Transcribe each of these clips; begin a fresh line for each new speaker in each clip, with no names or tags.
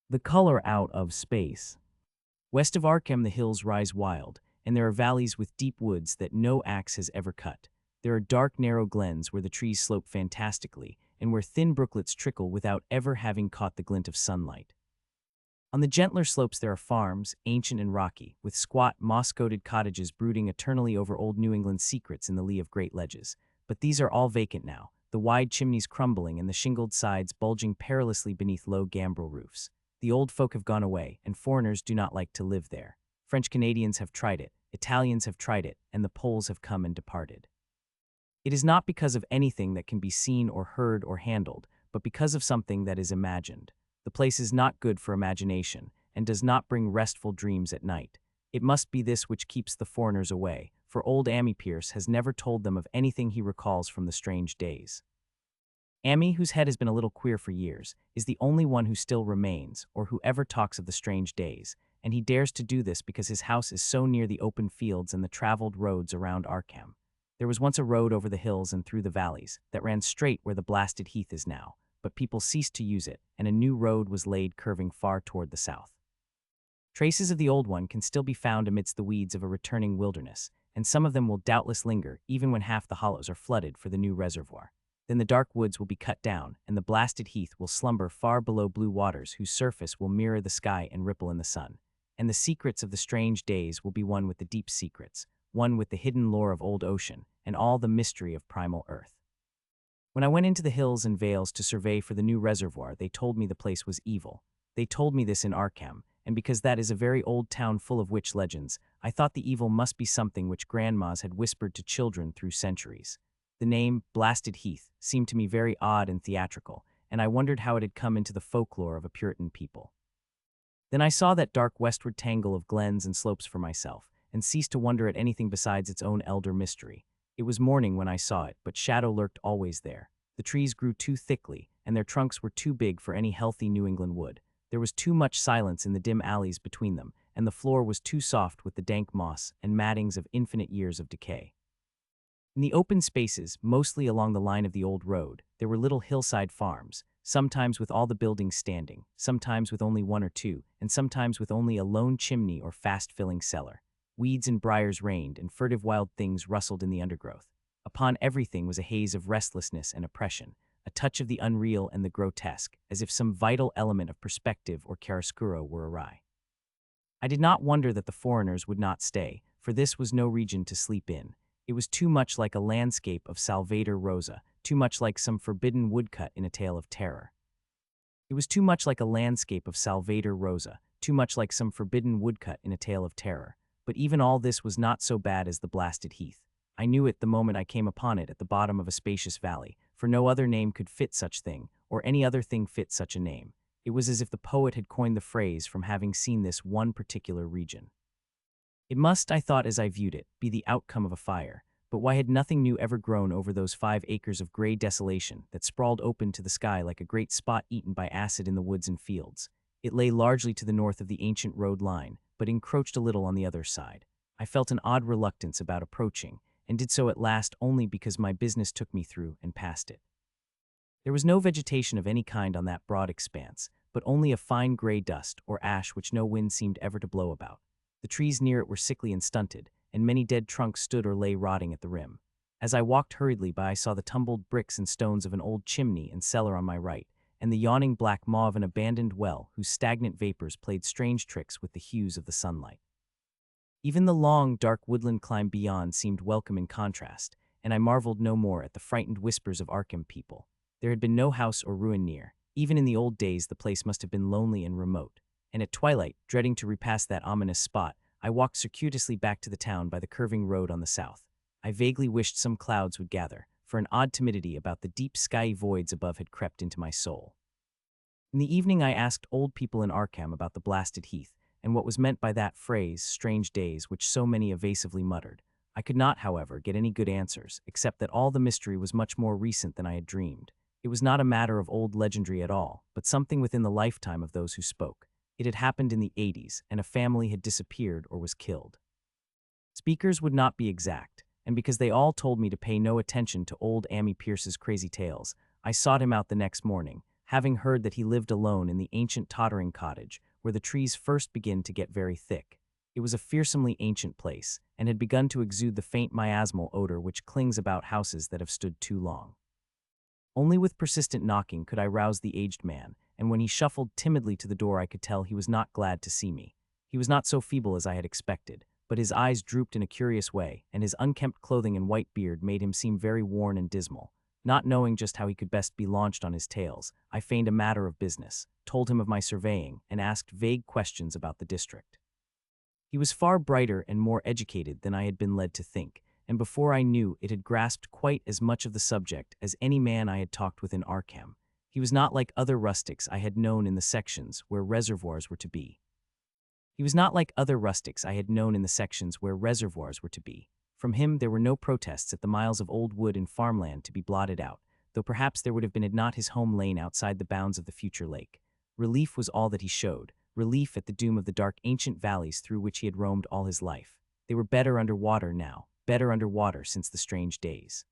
The color out of space. West of Arkham, the hills rise wild, and there are valleys with deep woods that no axe has ever cut. There are dark, narrow glens where the trees slope fantastically, and where thin brooklets trickle without ever having caught the glint of sunlight. On the gentler slopes there are farms, ancient and rocky, with squat, moss-coated cottages brooding eternally over old New England secrets in the lee of great ledges. But these are all vacant now, the wide chimneys crumbling and the shingled sides bulging perilously beneath low gambrel roofs. The old folk have gone away, and foreigners do not like to live there. French Canadians have tried it, Italians have tried it, and the Poles have come and departed. It is not because of anything that can be seen or heard or handled, but because of something that is imagined. The place is not good for imagination, and does not bring restful dreams at night. It must be this which keeps the foreigners away, for old Ammy Pierce has never told them of anything he recalls from the strange days. Ammy, whose head has been a little queer for years, is the only one who still remains, or who ever talks of the strange days, and he dares to do this because his house is so near the open fields and the traveled roads around Arkham. There was once a road over the hills and through the valleys that ran straight where the blasted heath is now, but people ceased to use it, and a new road was laid curving far toward the south. Traces of the old one can still be found amidst the weeds of a returning wilderness, and some of them will doubtless linger even when half the hollows are flooded for the new reservoir. Then the dark woods will be cut down, and the blasted heath will slumber far below blue waters whose surface will mirror the sky and ripple in the sun. And the secrets of the strange days will be one with the deep secrets, one with the hidden lore of old ocean, and all the mystery of primal earth. When I went into the hills and vales to survey for the new reservoir, they told me the place was evil. They told me this in Arkham, and because that is a very old town full of witch legends, I thought the evil must be something which grandmas had whispered to children through centuries. The name, Blasted Heath, seemed to me very odd and theatrical, and I wondered how it had come into the folklore of a Puritan people. Then I saw that dark westward tangle of glens and slopes for myself, and ceased to wonder at anything besides its own elder mystery. It was morning when I saw it, but shadow lurked always there. The trees grew too thickly, and their trunks were too big for any healthy New England wood. There was too much silence in the dim alleys between them, and the floor was too soft with the dank moss and mattings of infinite years of decay. In the open spaces, mostly along the line of the old road, there were little hillside farms, sometimes with all the buildings standing, sometimes with only one or two, and sometimes with only a lone chimney or fast-filling cellar. Weeds and briars reigned, and furtive wild things rustled in the undergrowth. Upon everything was a haze of restlessness and oppression, a touch of the unreal and the grotesque, as if some vital element of perspective or chiaroscuro were awry. I did not wonder that the foreigners would not stay, for this was no region to sleep in. It was too much like a landscape of Salvator Rosa, too much like some forbidden woodcut in a tale of terror. It was too much like a landscape of Salvator Rosa, too much like some forbidden woodcut in a tale of terror. But even all this was not so bad as the blasted heath. I knew it the moment I came upon it at the bottom of a spacious valley, for no other name could fit such thing, or any other thing fit such a name. It was as if the poet had coined the phrase from having seen this one particular region. It must, I thought as I viewed it, be the outcome of a fire, but why had nothing new ever grown over those 5 acres of gray desolation that sprawled open to the sky like a great spot eaten by acid in the woods and fields? It lay largely to the north of the ancient road line, but encroached a little on the other side. I felt an odd reluctance about approaching, and did so at last only because my business took me through and past it. There was no vegetation of any kind on that broad expanse, but only a fine gray dust or ash which no wind seemed ever to blow about. The trees near it were sickly and stunted, and many dead trunks stood or lay rotting at the rim. As I walked hurriedly by, I saw the tumbled bricks and stones of an old chimney and cellar on my right, and the yawning black maw of an abandoned well whose stagnant vapors played strange tricks with the hues of the sunlight. Even the long, dark woodland climb beyond seemed welcome in contrast, and I marveled no more at the frightened whispers of Arkham people. There had been no house or ruin near. Even in the old days the place must have been lonely and remote, and at twilight, dreading to repass that ominous spot, I walked circuitously back to the town by the curving road on the south. I vaguely wished some clouds would gather, for an odd timidity about the deep skyey voids above had crept into my soul. In the evening I asked old people in Arkham about the blasted heath, and what was meant by that phrase, strange days, which so many evasively muttered. I could not, however, get any good answers, except that all the mystery was much more recent than I had dreamed. It was not a matter of old legendary at all, but something within the lifetime of those who spoke. It had happened in the 80s, and a family had disappeared or was killed. Speakers would not be exact, and because they all told me to pay no attention to old Ammy Pierce's crazy tales, I sought him out the next morning, having heard that he lived alone in the ancient tottering cottage, where the trees first begin to get very thick. It was a fearsomely ancient place, and had begun to exude the faint miasmal odor which clings about houses that have stood too long. Only with persistent knocking could I rouse the aged man, and when he shuffled timidly to the door I could tell he was not glad to see me. He was not so feeble as I had expected, but his eyes drooped in a curious way, and his unkempt clothing and white beard made him seem very worn and dismal. Not knowing just how he could best be launched on his tales, I feigned a matter of business, told him of my surveying, and asked vague questions about the district. He was far brighter and more educated than I had been led to think, and before I knew it had grasped quite as much of the subject as any man I had talked with in Arkham. He was not like other rustics I had known in the sections where reservoirs were to be. From him there were no protests at the miles of old wood and farmland to be blotted out, though perhaps there would have been had not his home lain outside the bounds of the future lake. Relief was all that he showed, relief at the doom of the dark ancient valleys through which he had roamed all his life. They were better under water now, better under water since the strange days.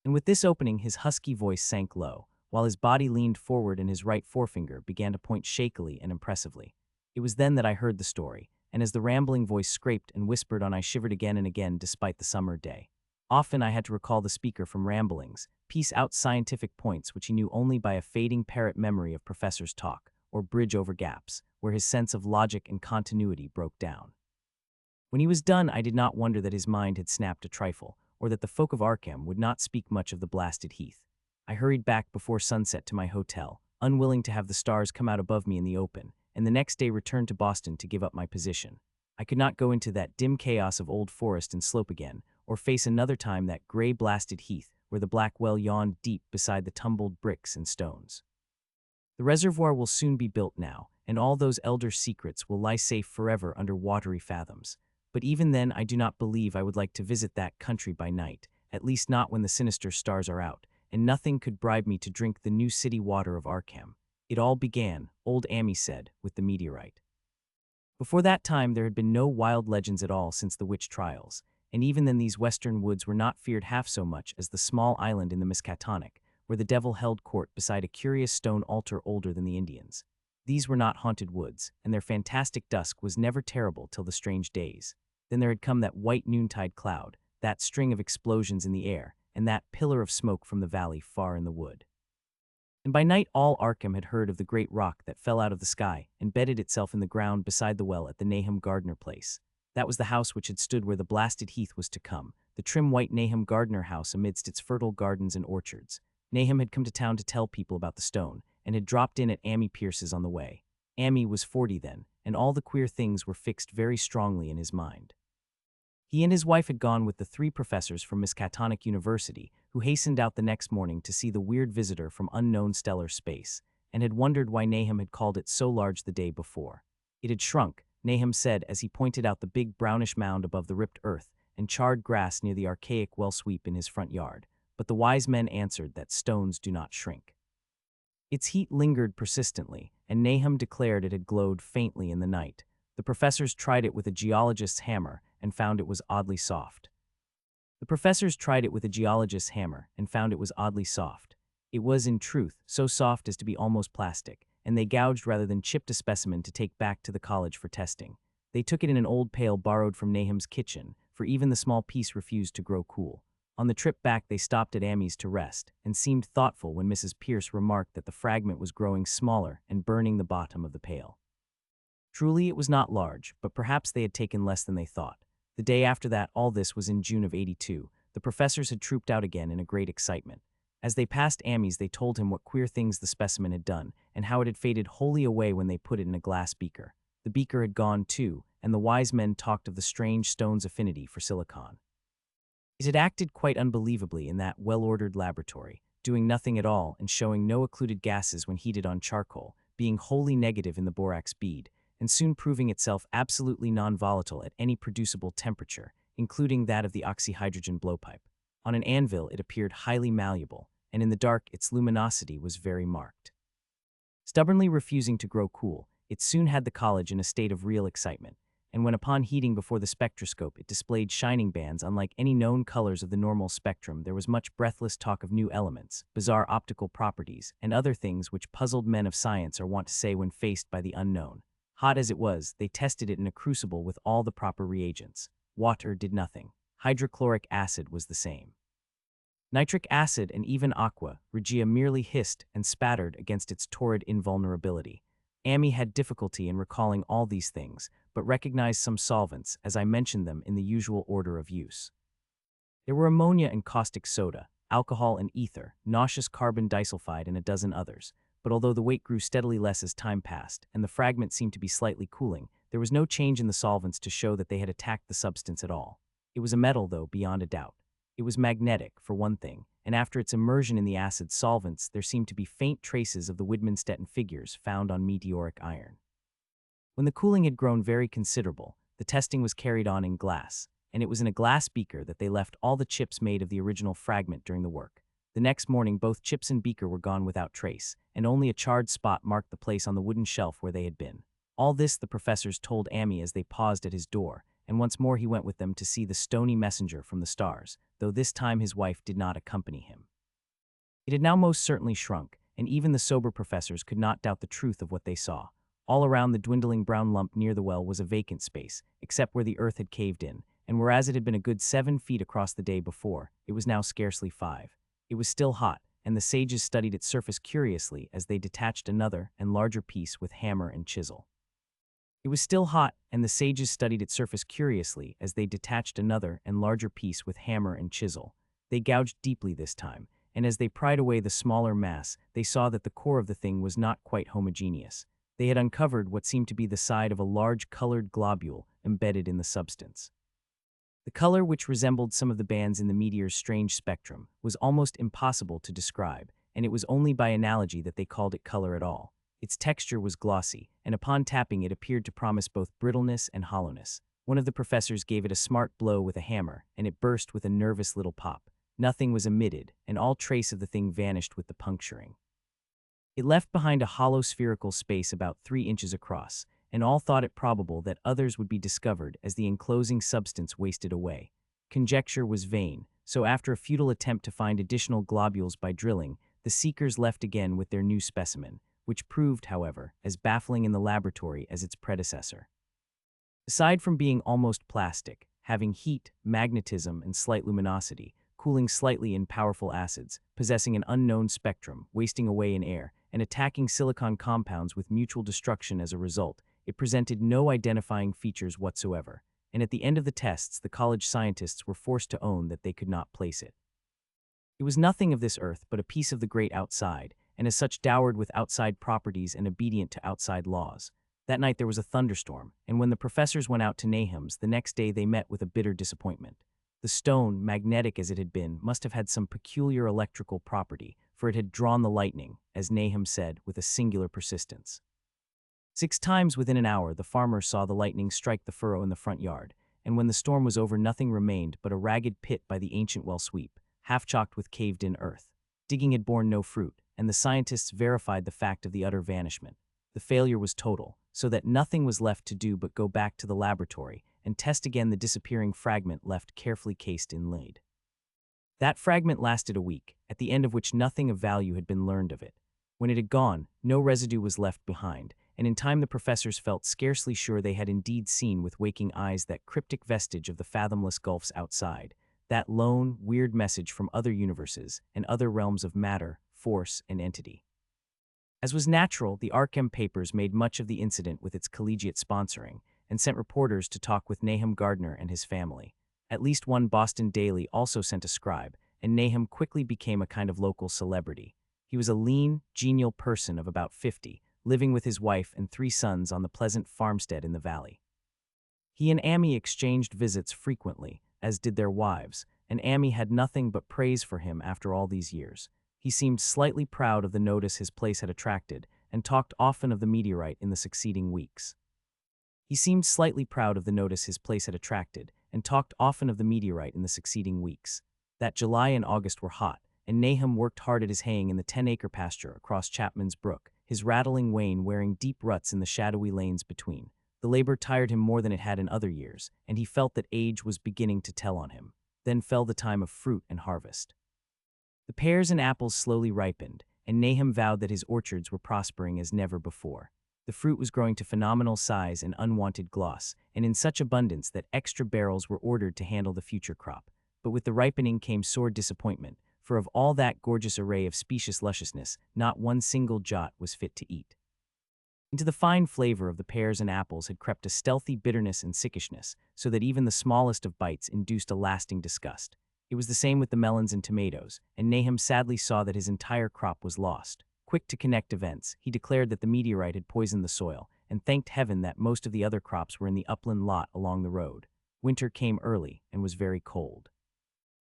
And with this opening his husky voice sank low, while his body leaned forward and his right forefinger began to point shakily and impressively. It was then that I heard the story, and as the rambling voice scraped and whispered on I shivered again and again despite the summer day. Often I had to recall the speaker from ramblings, piece out scientific points which he knew only by a fading parrot memory of professors' talk, or bridge over gaps, where his sense of logic and continuity broke down. When he was done I did not wonder that his mind had snapped a trifle, or that the folk of Arkham would not speak much of the blasted heath. I hurried back before sunset to my hotel, unwilling to have the stars come out above me in the open, and the next day returned to Boston to give up my position. I could not go into that dim chaos of old forest and slope again, or face another time that gray blasted heath where the black well yawned deep beside the tumbled bricks and stones. The reservoir will soon be built now, and all those elder secrets will lie safe forever under watery fathoms. But even then I do not believe I would like to visit that country by night, at least not when the sinister stars are out, and nothing could bribe me to drink the new city water of Arkham. It all began, old Amy said, with the meteorite. Before that time there had been no wild legends at all since the witch trials, and even then these western woods were not feared half so much as the small island in the Miskatonic, where the devil held court beside a curious stone altar older than the Indians. These were not haunted woods, and their fantastic dusk was never terrible till the strange days. Then there had come that white noontide cloud, that string of explosions in the air, and that pillar of smoke from the valley far in the wood. And by night all Arkham had heard of the great rock that fell out of the sky and bedded itself in the ground beside the well at the Nahum Gardner place. That was the house which had stood where the blasted heath was to come, the trim white Nahum Gardner house amidst its fertile gardens and orchards. Nahum had come to town to tell people about the stone, and had dropped in at Amy Pierce's on the way. Amy was 40 then, and all the queer things were fixed very strongly in his mind. He and his wife had gone with the 3 professors from Miskatonic University, who hastened out the next morning to see the weird visitor from unknown stellar space, and had wondered why Nahum had called it so large the day before. It had shrunk, Nahum said as he pointed out the big brownish mound above the ripped earth and charred grass near the archaic well sweep in his front yard, but the wise men answered that stones do not shrink. Its heat lingered persistently, and Nahum declared it had glowed faintly in the night. The professors tried it with a geologist's hammer and found it was oddly soft. It was, in truth, so soft as to be almost plastic, and they gouged rather than chipped a specimen to take back to the college for testing. They took it in an old pail borrowed from Nahum's kitchen, for even the small piece refused to grow cool. On the trip back they stopped at Amy's to rest, and seemed thoughtful when Mrs. Pierce remarked that the fragment was growing smaller and burning the bottom of the pail. Truly it was not large, but perhaps they had taken less than they thought. The day after that, all this was in June of '82, the professors had trooped out again in a great excitement. As they passed Amy's they told him what queer things the specimen had done, and how it had faded wholly away when they put it in a glass beaker. The beaker had gone too, and the wise men talked of the strange stone's affinity for silicon. It had acted quite unbelievably in that well-ordered laboratory, doing nothing at all and showing no occluded gases when heated on charcoal, being wholly negative in the borax bead, and soon proving itself absolutely non-volatile at any producible temperature, including that of the oxyhydrogen blowpipe. On an anvil it appeared highly malleable, and in the dark its luminosity was very marked. Stubbornly refusing to grow cool, it soon had the college in a state of real excitement, and when upon heating before the spectroscope it displayed shining bands unlike any known colors of the normal spectrum, there was much breathless talk of new elements, bizarre optical properties, and other things which puzzled men of science are wont to say when faced by the unknown. Hot as it was, they tested it in a crucible with all the proper reagents. Water did nothing. Hydrochloric acid was the same. Nitric acid and even aqua regia merely hissed and spattered against its torrid invulnerability. Amy had difficulty in recalling all these things, but recognized some solvents as I mentioned them in the usual order of use. There were ammonia and caustic soda, alcohol and ether, nauseous carbon disulfide and a dozen others, but although the weight grew steadily less as time passed and the fragment seemed to be slightly cooling, there was no change in the solvents to show that they had attacked the substance at all. It was a metal, though, beyond a doubt. It was magnetic, for one thing, and after its immersion in the acid solvents, there seemed to be faint traces of the Widmanstätten figures found on meteoric iron. When the cooling had grown very considerable, the testing was carried on in glass, and it was in a glass beaker that they left all the chips made of the original fragment during the work. The next morning, both chips and beaker were gone without trace, and only a charred spot marked the place on the wooden shelf where they had been. All this the professors told Amy as they paused at his door, and once more he went with them to see the stony messenger from the stars, though this time his wife did not accompany him. It had now most certainly shrunk, and even the sober professors could not doubt the truth of what they saw. All around the dwindling brown lump near the well was a vacant space, except where the earth had caved in, and whereas it had been a good 7 feet across the day before, it was now scarcely 5. It was still hot, and the sages studied its surface curiously as they detached another and larger piece with hammer and chisel. It was still hot, and the sages studied its surface curiously as they detached another and larger piece with hammer and chisel. They gouged deeply this time, and as they pried away the smaller mass, they saw that the core of the thing was not quite homogeneous. They had uncovered what seemed to be the side of a large colored globule embedded in the substance. The color, which resembled some of the bands in the meteor's strange spectrum, was almost impossible to describe, and it was only by analogy that they called it color at all. Its texture was glossy, and upon tapping it appeared to promise both brittleness and hollowness. One of the professors gave it a smart blow with a hammer, and it burst with a nervous little pop. Nothing was emitted, and all trace of the thing vanished with the puncturing. It left behind a hollow spherical space about 3 inches across, and all thought it probable that others would be discovered as the enclosing substance wasted away. Conjecture was vain, so after a futile attempt to find additional globules by drilling, the seekers left again with their new specimen, which proved, however, as baffling in the laboratory as its predecessor. Aside from being almost plastic, having heat, magnetism, and slight luminosity, cooling slightly in powerful acids, possessing an unknown spectrum, wasting away in air, and attacking silicon compounds with mutual destruction as a result, it presented no identifying features whatsoever, and at the end of the tests the college scientists were forced to own that they could not place it. It was nothing of this earth but a piece of the great outside, and as such dowered with outside properties and obedient to outside laws. That night there was a thunderstorm, and when the professors went out to Nahum's the next day they met with a bitter disappointment. The stone, magnetic as it had been, must have had some peculiar electrical property, for it had drawn the lightning, as Nahum said, with a singular persistence. 6 times within an hour the farmer saw the lightning strike the furrow in the front yard, and when the storm was over nothing remained but a ragged pit by the ancient well sweep, half-chocked with caved-in earth. Digging had borne no fruit, and the scientists verified the fact of the utter vanishment. The failure was total, so that nothing was left to do but go back to the laboratory and test again the disappearing fragment left carefully cased in lead. That fragment lasted a week, at the end of which nothing of value had been learned of it. When it had gone, no residue was left behind, and in time the professors felt scarcely sure they had indeed seen with waking eyes that cryptic vestige of the fathomless gulfs outside, that lone, weird message from other universes and other realms of matter, force, and entity. As was natural, the Arkham papers made much of the incident with its collegiate sponsoring, and sent reporters to talk with Nahum Gardner and his family. At least one Boston daily also sent a scribe, and Nahum quickly became a kind of local celebrity. He was a lean, genial person of about 50, living with his wife and 3 sons on the pleasant farmstead in the valley. He and Amy exchanged visits frequently, as did their wives, and Amy had nothing but praise for him after all these years. He seemed slightly proud of the notice his place had attracted, and talked often of the meteorite in the succeeding weeks. That July and August were hot, and Nahum worked hard at his haying in the 10-acre pasture across Chapman's Brook, his rattling wain wearing deep ruts in the shadowy lanes between. The labor tired him more than it had in other years, and he felt that age was beginning to tell on him. Then fell the time of fruit and harvest. The pears and apples slowly ripened, and Nahum vowed that his orchards were prospering as never before. The fruit was growing to phenomenal size and unwanted gloss, and in such abundance that extra barrels were ordered to handle the future crop. But with the ripening came sore disappointment, for of all that gorgeous array of specious lusciousness, not one single jot was fit to eat. Into the fine flavor of the pears and apples had crept a stealthy bitterness and sickishness, so that even the smallest of bites induced a lasting disgust. It was the same with the melons and tomatoes, and Nahum sadly saw that his entire crop was lost. Quick to connect events, he declared that the meteorite had poisoned the soil, and thanked heaven that most of the other crops were in the upland lot along the road. Winter came early and was very cold.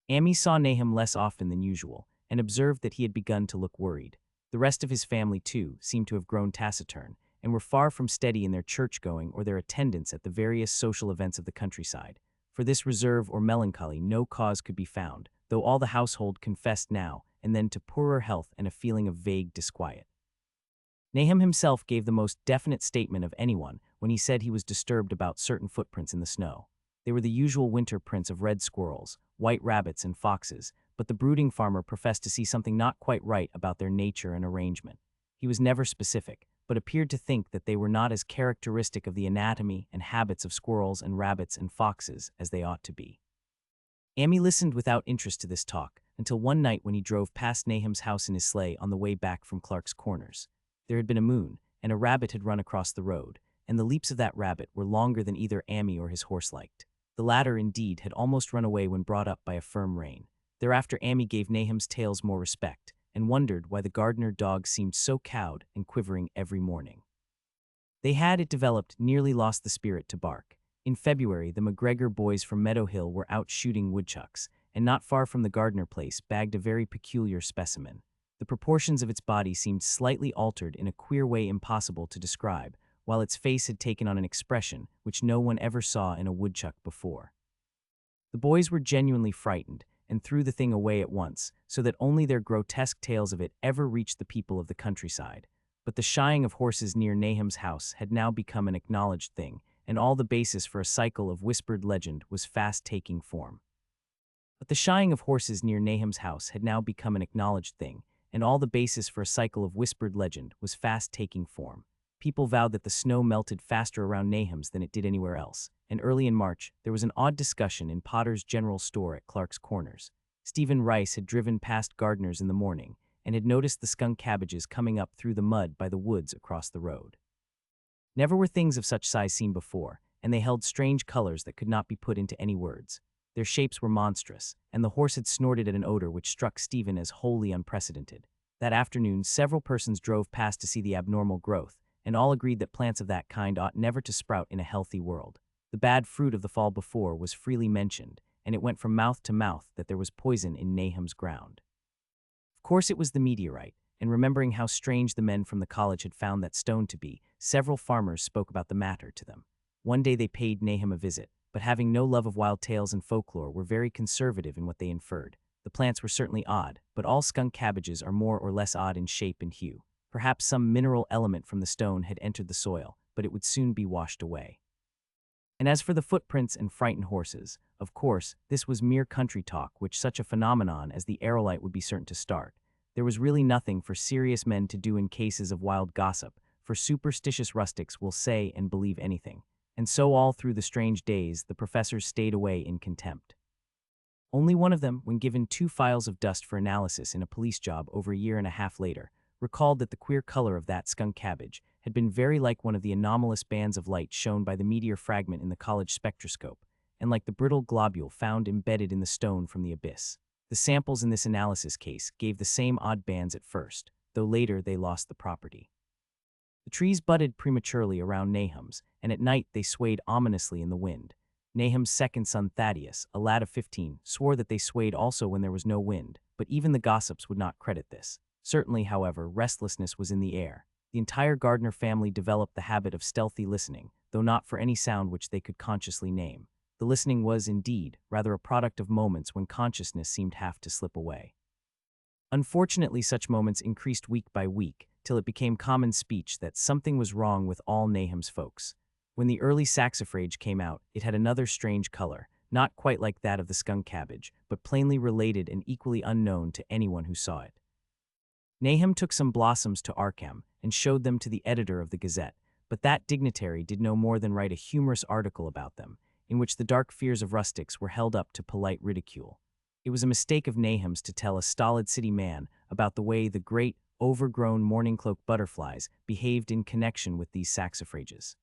Amy saw Nahum less often than usual, and observed that he had begun to look worried. The rest of his family, too, seemed to have grown taciturn, and were far from steady in their church-going or their attendance at the various social events of the countryside. For this reserve or melancholy no cause could be found, though all the household confessed now and then to poorer health and a feeling of vague disquiet. Nahum himself gave the most definite statement of anyone when he said he was disturbed about certain footprints in the snow. They were the usual winter prints of red squirrels, white rabbits, and foxes, but the brooding farmer professed to see something not quite right about their nature and arrangement. He was never specific, but appeared to think that they were not as characteristic of the anatomy and habits of squirrels and rabbits and foxes as they ought to be. Amy listened without interest to this talk, until one night when he drove past Nahum's house in his sleigh on the way back from Clark's Corners. There had been a moon, and a rabbit had run across the road, and the leaps of that rabbit were longer than either Amy or his horse liked. The latter, indeed, had almost run away when brought up by a firm rein. Thereafter Amy gave Nahum's tales more respect, and wondered why the gardener dog seemed so cowed and quivering every morning. They had, it developed, nearly lost the spirit to bark. In February, the McGregor boys from Meadow Hill were out shooting woodchucks, and not far from the Gardner place bagged a very peculiar specimen. The proportions of its body seemed slightly altered in a queer way impossible to describe, while its face had taken on an expression which no one ever saw in a woodchuck before. The boys were genuinely frightened, and threw the thing away at once, so that only their grotesque tales of it ever reached the people of the countryside. But the shying of horses near Nahum's house had now become an acknowledged thing, and all the basis for a cycle of whispered legend was fast taking form. But the shying of horses near Nahum's house had now become an acknowledged thing, and all the basis for a cycle of whispered legend was fast taking form. People vowed that the snow melted faster around Nahum's than it did anywhere else, and early in March, there was an odd discussion in Potter's General Store at Clark's Corners. Stephen Rice had driven past Gardner's in the morning, and had noticed the skunk cabbages coming up through the mud by the woods across the road. Never were things of such size seen before, and they held strange colors that could not be put into any words. Their shapes were monstrous, and the horse had snorted at an odor which struck Stephen as wholly unprecedented. That afternoon, several persons drove past to see the abnormal growth, and all agreed that plants of that kind ought never to sprout in a healthy world. The bad fruit of the fall before was freely mentioned, and it went from mouth to mouth that there was poison in Nahum's ground. Of course it was the meteorite, and remembering how strange the men from the college had found that stone to be, several farmers spoke about the matter to them. One day they paid Nahum a visit, but having no love of wild tales and folklore were very conservative in what they inferred. The plants were certainly odd, but all skunk cabbages are more or less odd in shape and hue. Perhaps some mineral element from the stone had entered the soil, but it would soon be washed away. And as for the footprints and frightened horses, of course, this was mere country talk which such a phenomenon as the aerolite would be certain to start. There was really nothing for serious men to do in cases of wild gossip, for superstitious rustics will say and believe anything. And so all through the strange days the professors stayed away in contempt. Only one of them, when given 2 files of dust for analysis in a police job over a year and a half later, recalled that the queer color of that skunk cabbage had been very like one of the anomalous bands of light shown by the meteor fragment in the college spectroscope, and like the brittle globule found embedded in the stone from the abyss. The samples in this analysis case gave the same odd bands at first, though later they lost the property. The trees budded prematurely around Nahum's, and at night they swayed ominously in the wind. Nahum's second son Thaddeus, a lad of 15, swore that they swayed also when there was no wind, but even the gossips would not credit this. Certainly, however, restlessness was in the air. The entire Gardner family developed the habit of stealthy listening, though not for any sound which they could consciously name. The listening was, indeed, rather a product of moments when consciousness seemed half to slip away. Unfortunately, such moments increased week by week, till it became common speech that something was wrong with all Nahum's folks. When the early saxifrage came out, it had another strange color, not quite like that of the skunk cabbage, but plainly related and equally unknown to anyone who saw it. Nahum took some blossoms to Arkham and showed them to the editor of the Gazette, but that dignitary did no more than write a humorous article about them, in which the dark fears of rustics were held up to polite ridicule. It was a mistake of Nahum's to tell a stolid city man about the way the great, overgrown morning-cloak butterflies behaved in connection with these saxifrages.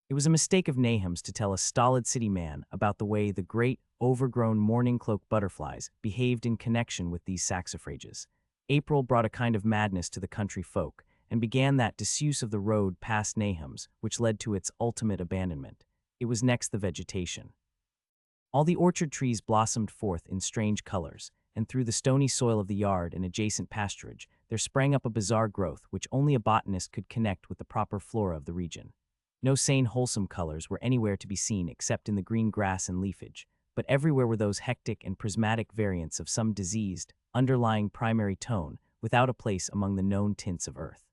It was a mistake of Nahum's to tell a stolid city man about the way the great, overgrown morning-cloak butterflies behaved in connection with these saxifrages. April brought a kind of madness to the country folk, and began that disuse of the road past Nahum's, which led to its ultimate abandonment. It was next the vegetation. All the orchard trees blossomed forth in strange colors, and through the stony soil of the yard and adjacent pasturage, there sprang up a bizarre growth which only a botanist could connect with the proper flora of the region. No sane, wholesome colors were anywhere to be seen except in the green grass and leafage, but everywhere were those hectic and prismatic variants of some diseased, underlying primary tone, without a place among the known tints of earth.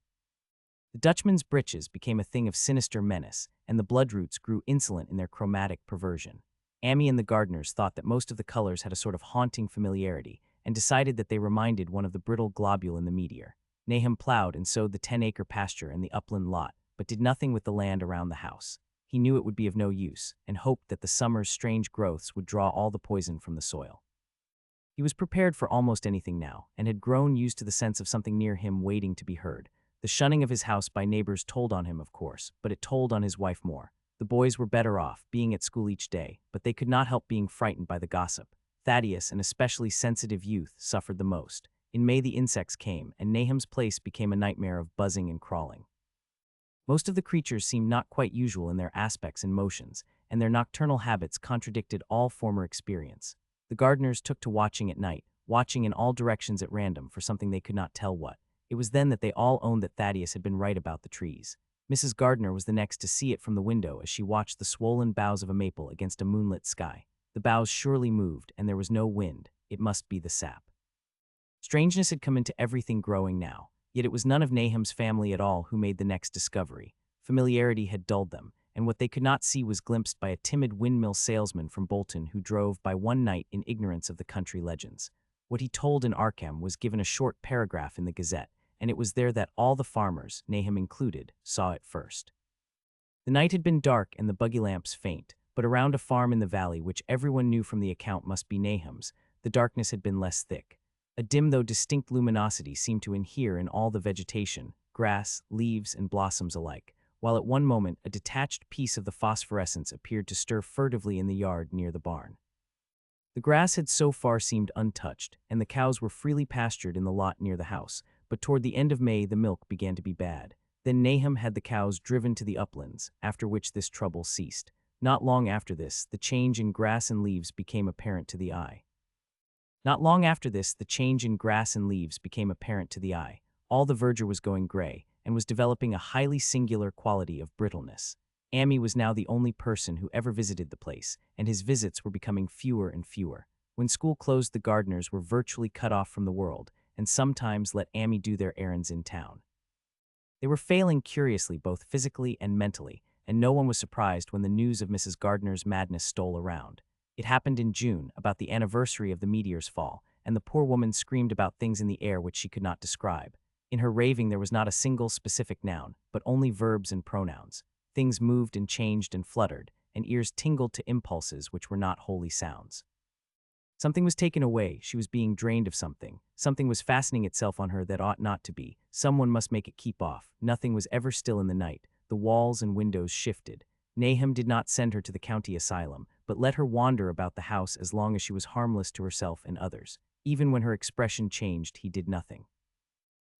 The Dutchman's breeches became a thing of sinister menace, and the bloodroots grew insolent in their chromatic perversion. Amy and the gardeners thought that most of the colors had a sort of haunting familiarity, and decided that they reminded one of the brittle globule in the meteor. Nahum plowed and sowed the 10-acre pasture and the upland lot, but did nothing with the land around the house. He knew it would be of no use, and hoped that the summer's strange growths would draw all the poison from the soil. He was prepared for almost anything now, and had grown used to the sense of something near him waiting to be heard. The shunning of his house by neighbors told on him, of course, but it told on his wife more. The boys were better off, being at school each day, but they could not help being frightened by the gossip. Thaddeus, an especially sensitive youth, suffered the most. In May the insects came, and Nahum's place became a nightmare of buzzing and crawling. Most of the creatures seemed not quite usual in their aspects and motions, and their nocturnal habits contradicted all former experience. The gardeners took to watching at night, watching in all directions at random for something they could not tell what. It was then that they all owned that Thaddeus had been right about the trees. Mrs. Gardner was the next to see it from the window as she watched the swollen boughs of a maple against a moonlit sky. The boughs surely moved, and there was no wind. It must be the sap. Strangeness had come into everything growing now, yet it was none of Nahum's family at all who made the next discovery. Familiarity had dulled them, and what they could not see was glimpsed by a timid windmill salesman from Bolton who drove by one night in ignorance of the country legends. What he told in Arkham was given a short paragraph in the Gazette, and it was there that all the farmers, Nahum included, saw it first. The night had been dark and the buggy lamps faint, but around a farm in the valley, which everyone knew from the account must be Nahum's, the darkness had been less thick. A dim though distinct luminosity seemed to inhere in all the vegetation, grass, leaves, and blossoms alike, while at one moment a detached piece of the phosphorescence appeared to stir furtively in the yard near the barn. The grass had so far seemed untouched, and the cows were freely pastured in the lot near the house, but toward the end of May the milk began to be bad. Then Nahum had the cows driven to the uplands, after which this trouble ceased. Not long after this, the change in grass and leaves became apparent to the eye. All the verdure was going gray, and was developing a highly singular quality of brittleness. Amy was now the only person who ever visited the place, and his visits were becoming fewer and fewer. When school closed, the gardeners were virtually cut off from the world, and sometimes let Amy do their errands in town. They were failing curiously both physically and mentally, and no one was surprised when the news of Mrs. Gardner's madness stole around. It happened in June, about the anniversary of the meteor's fall, and the poor woman screamed about things in the air which she could not describe. In her raving there was not a single specific noun, but only verbs and pronouns. Things moved and changed and fluttered, and ears tingled to impulses which were not wholly sounds. Something was taken away, she was being drained of something. Something was fastening itself on her that ought not to be. Someone must make it keep off. Nothing was ever still in the night. The walls and windows shifted. Nahum did not send her to the county asylum, but let her wander about the house as long as she was harmless to herself and others. Even when her expression changed, he did nothing.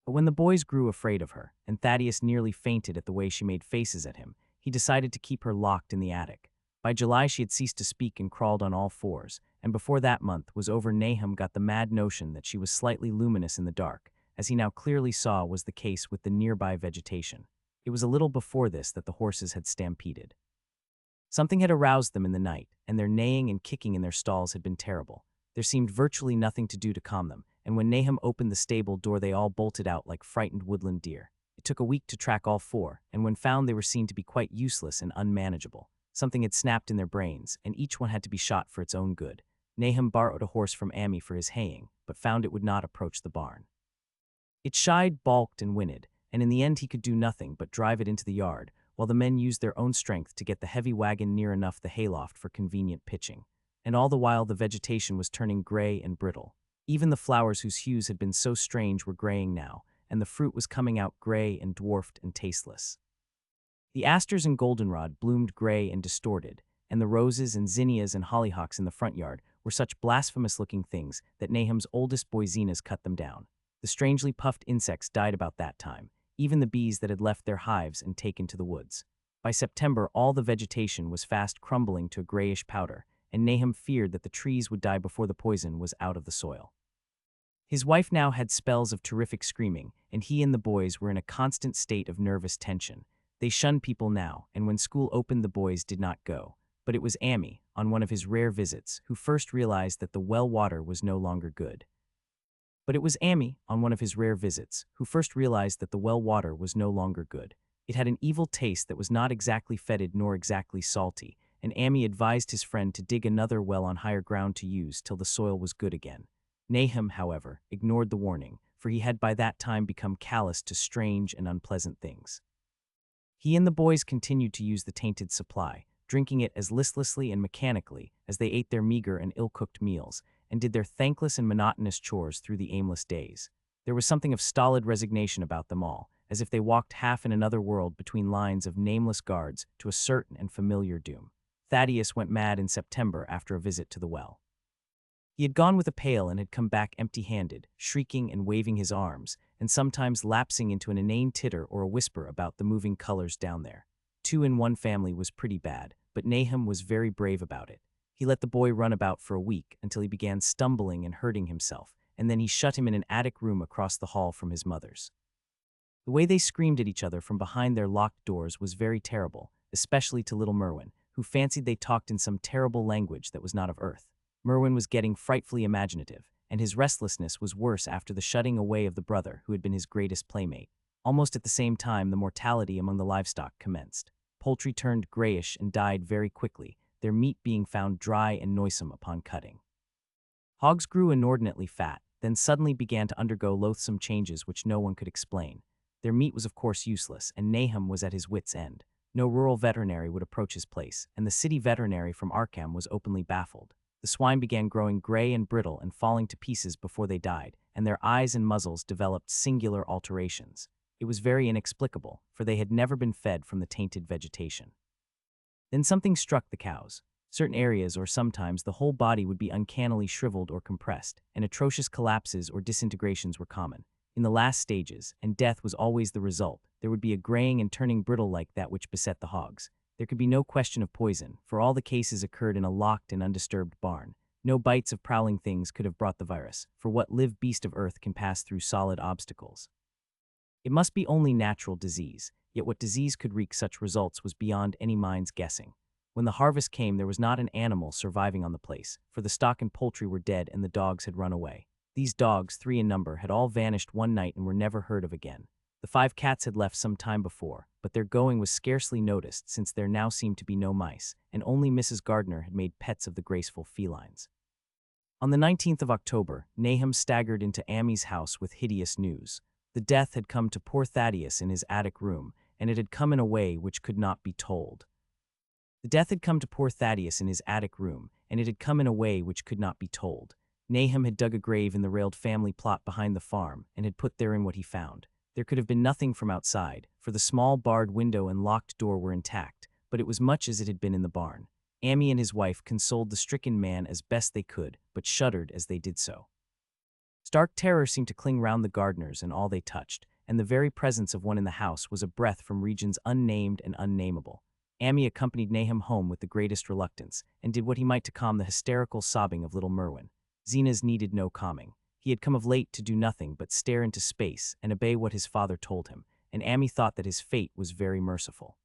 But when the boys grew afraid of her, and Thaddeus nearly fainted at the way she made faces at him, he decided to keep her locked in the attic. By July she had ceased to speak and crawled on all fours, and before that month was over Nahum got the mad notion that she was slightly luminous in the dark, as he now clearly saw was the case with the nearby vegetation. It was a little before this that the horses had stampeded. Something had aroused them in the night, and their neighing and kicking in their stalls had been terrible. There seemed virtually nothing to do to calm them, and when Nahum opened the stable door they all bolted out like frightened woodland deer. It took a week to track all four, and when found they were seen to be quite useless and unmanageable. Something had snapped in their brains, and each one had to be shot for its own good. Nahum borrowed a horse from Amy for his haying, but found it would not approach the barn. It shied, balked, and whinnied, and in the end he could do nothing but drive it into the yard, while the men used their own strength to get the heavy wagon near enough the hayloft for convenient pitching. And all the while the vegetation was turning gray and brittle. Even the flowers whose hues had been so strange were graying now, and the fruit was coming out gray and dwarfed and tasteless. The asters and goldenrod bloomed gray and distorted, and the roses and zinnias and hollyhocks in the front yard were such blasphemous-looking things that Nahum's oldest boy Zenas cut them down. The strangely puffed insects died about that time, even the bees that had left their hives and taken to the woods. By September, all the vegetation was fast crumbling to a grayish powder, and Nahum feared that the trees would die before the poison was out of the soil. His wife now had spells of terrific screaming, and he and the boys were in a constant state of nervous tension. They shunned people now, and when school opened the boys did not go. But it was Amy, on one of his rare visits, who first realized that the well water was no longer good. It had an evil taste that was not exactly fetid nor exactly salty, and Amy advised his friend to dig another well on higher ground to use till the soil was good again. Nahum, however, ignored the warning, for he had by that time become callous to strange and unpleasant things. He and the boys continued to use the tainted supply, drinking it as listlessly and mechanically as they ate their meager and ill-cooked meals, and did their thankless and monotonous chores through the aimless days. There was something of stolid resignation about them all, as if they walked half in another world between lines of nameless guards to a certain and familiar doom. Thaddeus went mad in September after a visit to the well. He had gone with a pail and had come back empty-handed, shrieking and waving his arms, and sometimes lapsing into an inane titter or a whisper about the moving colors down there. 2 in one family was pretty bad, but Nahum was very brave about it. He let the boy run about for a week until he began stumbling and hurting himself, and then he shut him in an attic room across the hall from his mother's. The way they screamed at each other from behind their locked doors was very terrible, especially to little Merwin, who fancied they talked in some terrible language that was not of earth. Merwin was getting frightfully imaginative, and his restlessness was worse after the shutting away of the brother who had been his greatest playmate. Almost at the same time, the mortality among the livestock commenced. Poultry turned grayish and died very quickly, their meat being found dry and noisome upon cutting. Hogs grew inordinately fat, then suddenly began to undergo loathsome changes which no one could explain. Their meat was of course useless, and Nahum was at his wits' end. No rural veterinary would approach his place, and the city veterinary from Arkham was openly baffled. The swine began growing gray and brittle and falling to pieces before they died, and their eyes and muzzles developed singular alterations. It was very inexplicable, for they had never been fed from the tainted vegetation. Then something struck the cows. Certain areas or sometimes the whole body would be uncannily shriveled or compressed, and atrocious collapses or disintegrations were common. In the last stages, and death was always the result, there would be a graying and turning brittle like that which beset the hogs. There could be no question of poison, for all the cases occurred in a locked and undisturbed barn. No bites of prowling things could have brought the virus, for what live beast of earth can pass through solid obstacles? It must be only natural disease, yet what disease could wreak such results was beyond any mind's guessing. When the harvest came, there was not an animal surviving on the place, for the stock and poultry were dead and the dogs had run away. These dogs, 3 in number, had all vanished one night and were never heard of again. The 5 cats had left some time before, but their going was scarcely noticed since there now seemed to be no mice, and only Mrs. Gardner had made pets of the graceful felines. On the 19th of October, Nahum staggered into Amy's house with hideous news. The death had come to poor Thaddeus in his attic room, and it had come in a way which could not be told. Nahum had dug a grave in the railed family plot behind the farm and had put therein what he found. There could have been nothing from outside, for the small barred window and locked door were intact, but it was much as it had been in the barn. Amy and his wife consoled the stricken man as best they could, but shuddered as they did so. Stark terror seemed to cling round the Gardners and all they touched, and the very presence of one in the house was a breath from regions unnamed and unnameable. Amy accompanied Nahum home with the greatest reluctance, and did what he might to calm the hysterical sobbing of little Merwin. Zenas needed no calming. He had come of late to do nothing but stare into space and obey what his father told him, and Amy thought that his fate was very merciful.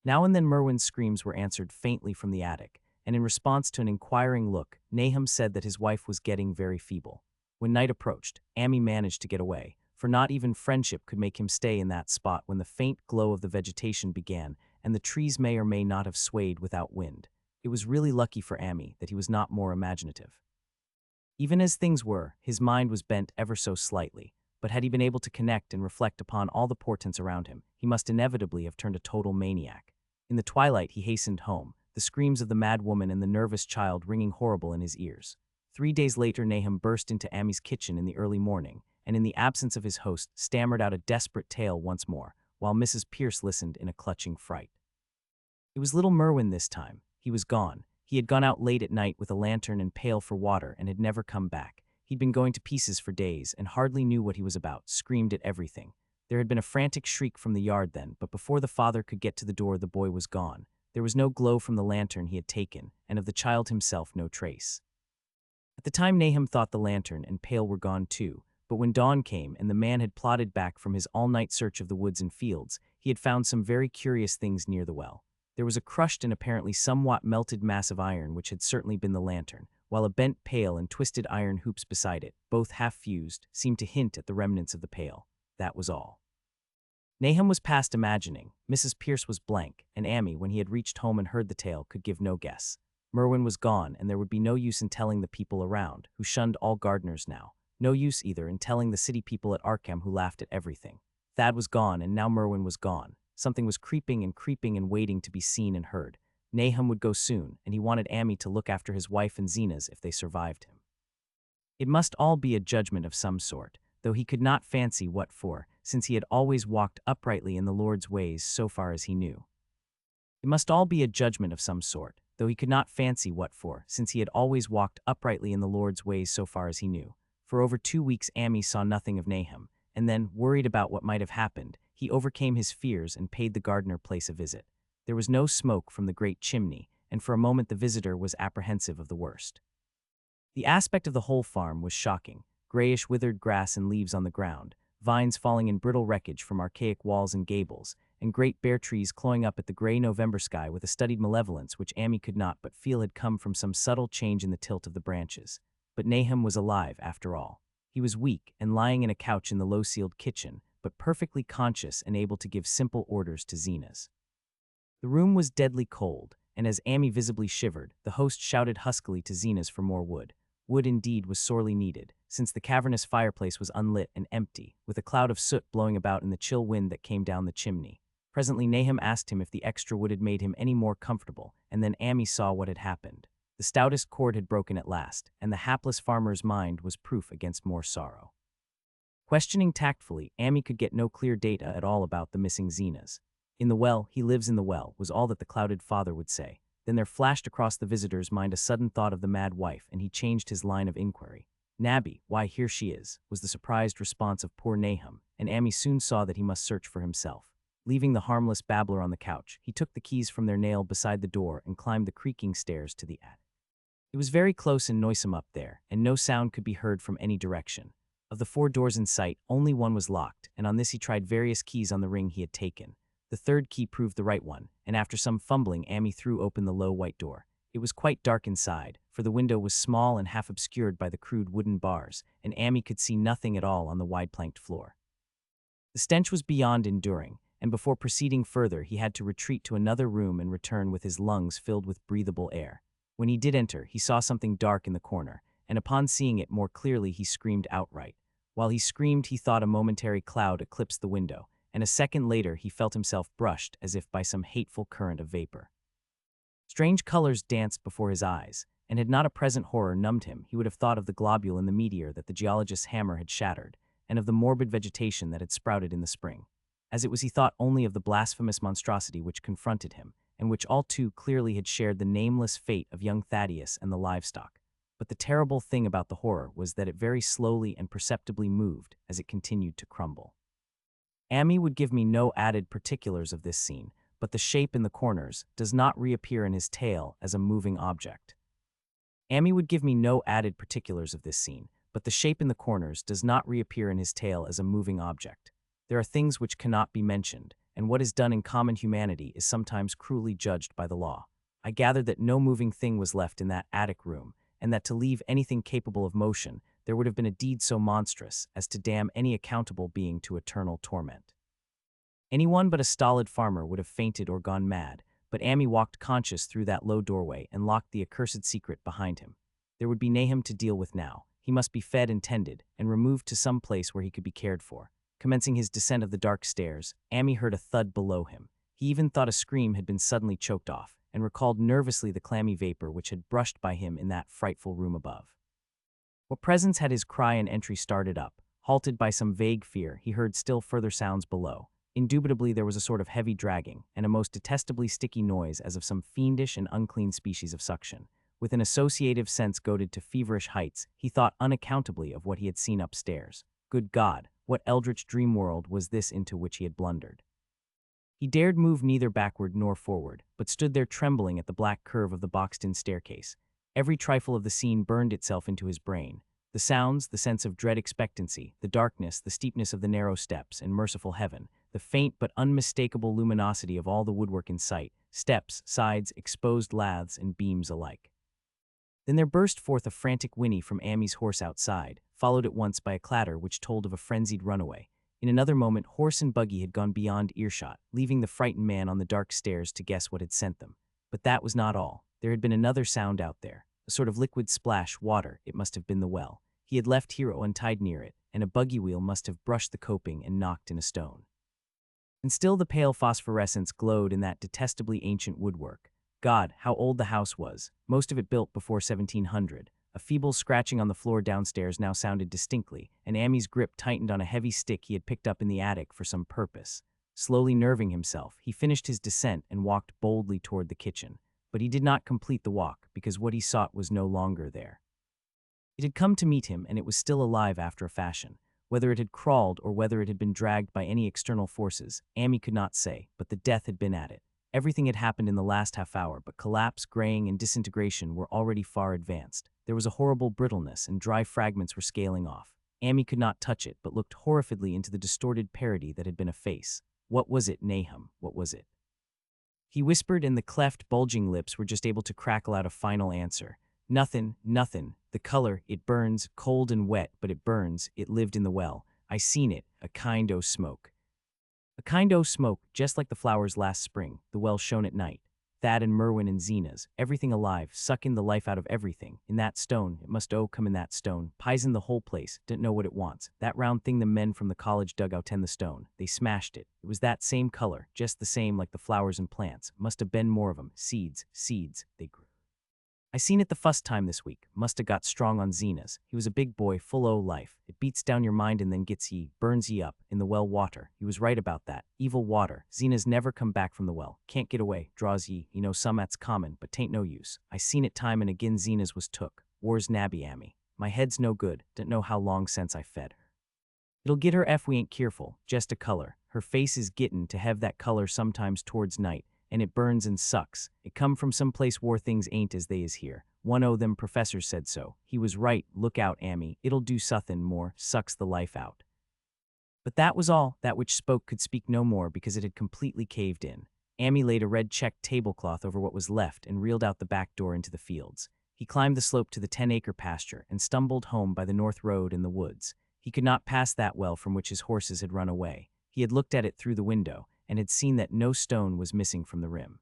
Now and then Merwin's screams were answered faintly from the attic, and in response to an inquiring look, Nahum said that his wife was getting very feeble. When night approached, Amy managed to get away, for for not even friendship could make him stay in that spot when the faint glow of the vegetation began, and the trees may or may not have swayed without wind. It was really lucky for Amy that he was not more imaginative. Even as things were, his mind was bent ever so slightly, but had he been able to connect and reflect upon all the portents around him, he must inevitably have turned a total maniac. In the twilight he hastened home, the screams of the mad woman and the nervous child ringing horrible in his ears. 3 days later Nahum burst into Amy's kitchen in the early morning, and in the absence of his host stammered out a desperate tale once more, while Mrs. Pierce listened in a clutching fright. It was little Merwin this time. He was gone. He had gone out late at night with a lantern and pail for water and had never come back. He'd been going to pieces for days and hardly knew what he was about, screamed at everything. There had been a frantic shriek from the yard then, but before the father could get to the door the boy was gone. There was no glow from the lantern he had taken, and of the child himself no trace. At the time Nahum thought the lantern and pail were gone too, but when dawn came and the man had plodded back from his all-night search of the woods and fields, he had found some very curious things near the well. There was a crushed and apparently somewhat melted mass of iron which had certainly been the lantern, while a bent pail and twisted iron hoops beside it, both half-fused, seemed to hint at the remnants of the pail. That was all. Nahum was past imagining, Mrs. Pierce was blank, and Amy, when he had reached home and heard the tale, could give no guess. Merwin was gone, and there would be no use in telling the people around, who shunned all gardeners now. No use either in telling the city people at Arkham who laughed at everything. Thad was gone, and now Merwin was gone. Something was creeping and waiting to be seen and heard. Nahum would go soon, and he wanted Amy to look after his wife and Zena's if they survived him. It must all be a judgment of some sort, though he could not fancy what for, since he had always walked uprightly in the Lord's ways so far as he knew. It must all be a judgment of some sort, though he could not fancy what for, since he had always walked uprightly in the Lord's ways so far as he knew. For over 2 weeks Amy saw nothing of Nahum, and then, worried about what might have happened, he overcame his fears and paid the gardener place a visit. There was no smoke from the great chimney, and for a moment the visitor was apprehensive of the worst. The aspect of the whole farm was shocking. Grayish withered grass and leaves on the ground, vines falling in brittle wreckage from archaic walls and gables, and great bare trees clawing up at the gray November sky with a studied malevolence which Amy could not but feel had come from some subtle change in the tilt of the branches. But Nahum was alive after all. He was weak and lying in a couch in the low-ceiled kitchen, but perfectly conscious and able to give simple orders to Zena's. The room was deadly cold, and as Amy visibly shivered, the host shouted huskily to Zena's for more wood. Wood indeed was sorely needed, since the cavernous fireplace was unlit and empty, with a cloud of soot blowing about in the chill wind that came down the chimney. Presently Nahum asked him if the extra wood had made him any more comfortable, and then Amy saw what had happened. The stoutest cord had broken at last, and the hapless farmer's mind was proof against more sorrow. Questioning tactfully, Amy could get no clear data at all about the missing Zenas. In the well, he lives in the well, was all that the clouded father would say. Then there flashed across the visitor's mind a sudden thought of the mad wife, and he changed his line of inquiry. "Nabby, why, here she is," was the surprised response of poor Nahum, and Amy soon saw that he must search for himself. Leaving the harmless babbler on the couch, he took the keys from their nail beside the door and climbed the creaking stairs to the attic. It was very close and noisome up there, and no sound could be heard from any direction. Of the 4 doors in sight, only one was locked, and on this he tried various keys on the ring he had taken. The 3rd key proved the right one, and after some fumbling Amy threw open the low white door. It was quite dark inside, for the window was small and half obscured by the crude wooden bars, and Amy could see nothing at all on the wide-planked floor. The stench was beyond enduring, and before proceeding further he had to retreat to another room and return with his lungs filled with breathable air. When he did enter, he saw something dark in the corner, and upon seeing it more clearly he screamed outright. While he screamed he thought a momentary cloud eclipsed the window, and a second later he felt himself brushed as if by some hateful current of vapor. Strange colors danced before his eyes, and had not a present horror numbed him, he would have thought of the globule in the meteor that the geologist's hammer had shattered, and of the morbid vegetation that had sprouted in the spring. As it was he thought only of the blasphemous monstrosity which confronted him, and which all too clearly had shared the nameless fate of young Thaddeus and the livestock. But the terrible thing about the horror was that it very slowly and perceptibly moved as it continued to crumble. Amy would give me no added particulars of this scene, but the shape in the corners does not reappear in his tale as a moving object. Amy would give me no added particulars of this scene, but the shape in the corners does not reappear in his tale as a moving object. There are things which cannot be mentioned, and what is done in common humanity is sometimes cruelly judged by the law. I gathered that no moving thing was left in that attic room, and that to leave anything capable of motion, there would have been a deed so monstrous as to damn any accountable being to eternal torment. Anyone but a stolid farmer would have fainted or gone mad, but Amy walked conscious through that low doorway and locked the accursed secret behind him. There would be Nahum to deal with now. He must be fed and tended, and removed to some place where he could be cared for. Commencing his descent of the dark stairs, Amy heard a thud below him. He even thought a scream had been suddenly choked off, and recalled nervously the clammy vapor which had brushed by him in that frightful room above. What presence had his cry and entry started up? Halted by some vague fear, he heard still further sounds below. Indubitably there was a sort of heavy dragging, and a most detestably sticky noise as of some fiendish and unclean species of suction. With an associative sense goaded to feverish heights, he thought unaccountably of what he had seen upstairs. Good God, what eldritch dream world was this into which he had blundered? He dared move neither backward nor forward, but stood there trembling at the black curve of the boxed-in staircase. Every trifle of the scene burned itself into his brain. The sounds, the sense of dread expectancy, the darkness, the steepness of the narrow steps, and merciful heaven, the faint but unmistakable luminosity of all the woodwork in sight, steps, sides, exposed laths, and beams alike. Then there burst forth a frantic whinny from Amy's horse outside, followed at once by a clatter which told of a frenzied runaway. In another moment, horse and buggy had gone beyond earshot, leaving the frightened man on the dark stairs to guess what had sent them. But that was not all. There had been another sound out there, a sort of liquid splash, water. It must have been the well. He had left Hero untied near it, and a buggy wheel must have brushed the coping and knocked in a stone. And still the pale phosphorescence glowed in that detestably ancient woodwork. God, how old the house was, most of it built before 1700. A feeble scratching on the floor downstairs now sounded distinctly, and Amy's grip tightened on a heavy stick he had picked up in the attic for some purpose. Slowly nerving himself, he finished his descent and walked boldly toward the kitchen. But he did not complete the walk, because what he sought was no longer there. It had come to meet him, and it was still alive after a fashion. Whether it had crawled or whether it had been dragged by any external forces, Amy could not say, but the death had been at it. Everything had happened in the last half hour, but collapse, graying, and disintegration were already far advanced. There was a horrible brittleness, and dry fragments were scaling off. Amy could not touch it, but looked horrifiedly into the distorted parody that had been a face. What was it, Nahum? What was it? He whispered, and the cleft, bulging lips were just able to crackle out a final answer. Nothing, nothing. The color, it burns, cold and wet, but it burns. It lived in the well. I seen it, a kind o' smoke. A kind o' smoke, just like the flowers last spring. The well shone at night. Thad and Merwin and Zena's, everything alive, sucking the life out of everything. In that stone, it must come in that stone. Pizen the whole place, didn't know what it wants. That round thing the men from the college dug out in the stone. They smashed it. It was that same color, just the same like the flowers and plants. Must have been more of 'em. Seeds, seeds, they grew. I seen it the fust time this week. Must have got strong on Zena's. He was a big boy, full o' life. It beats down your mind and then gets ye, burns ye up, in the well water. He was right about that. Evil water. Zena's never come back from the well. Can't get away. Draws ye. You know some 'at's common, but 'tain't no use. I seen it time and again Zena's was took. War's nabby Amy. My head's no good. Don't know how long since I fed her. It'll get her ef we ain't keerful. Just a color. Her face is gittin' to hev that color sometimes towards night, and it burns and sucks. It come from some place where things ain't as they is here. One o' them professors said so. He was right. Look out, Amy. It'll do suthin' more. Sucks the life out. But that was all. That which spoke could speak no more because it had completely caved in. Amy laid a red checked tablecloth over what was left and reeled out the back door into the fields. He climbed the slope to the 10-acre pasture and stumbled home by the north road in the woods. He could not pass that well from which his horses had run away. He had looked at it through the window and had seen that no stone was missing from the rim.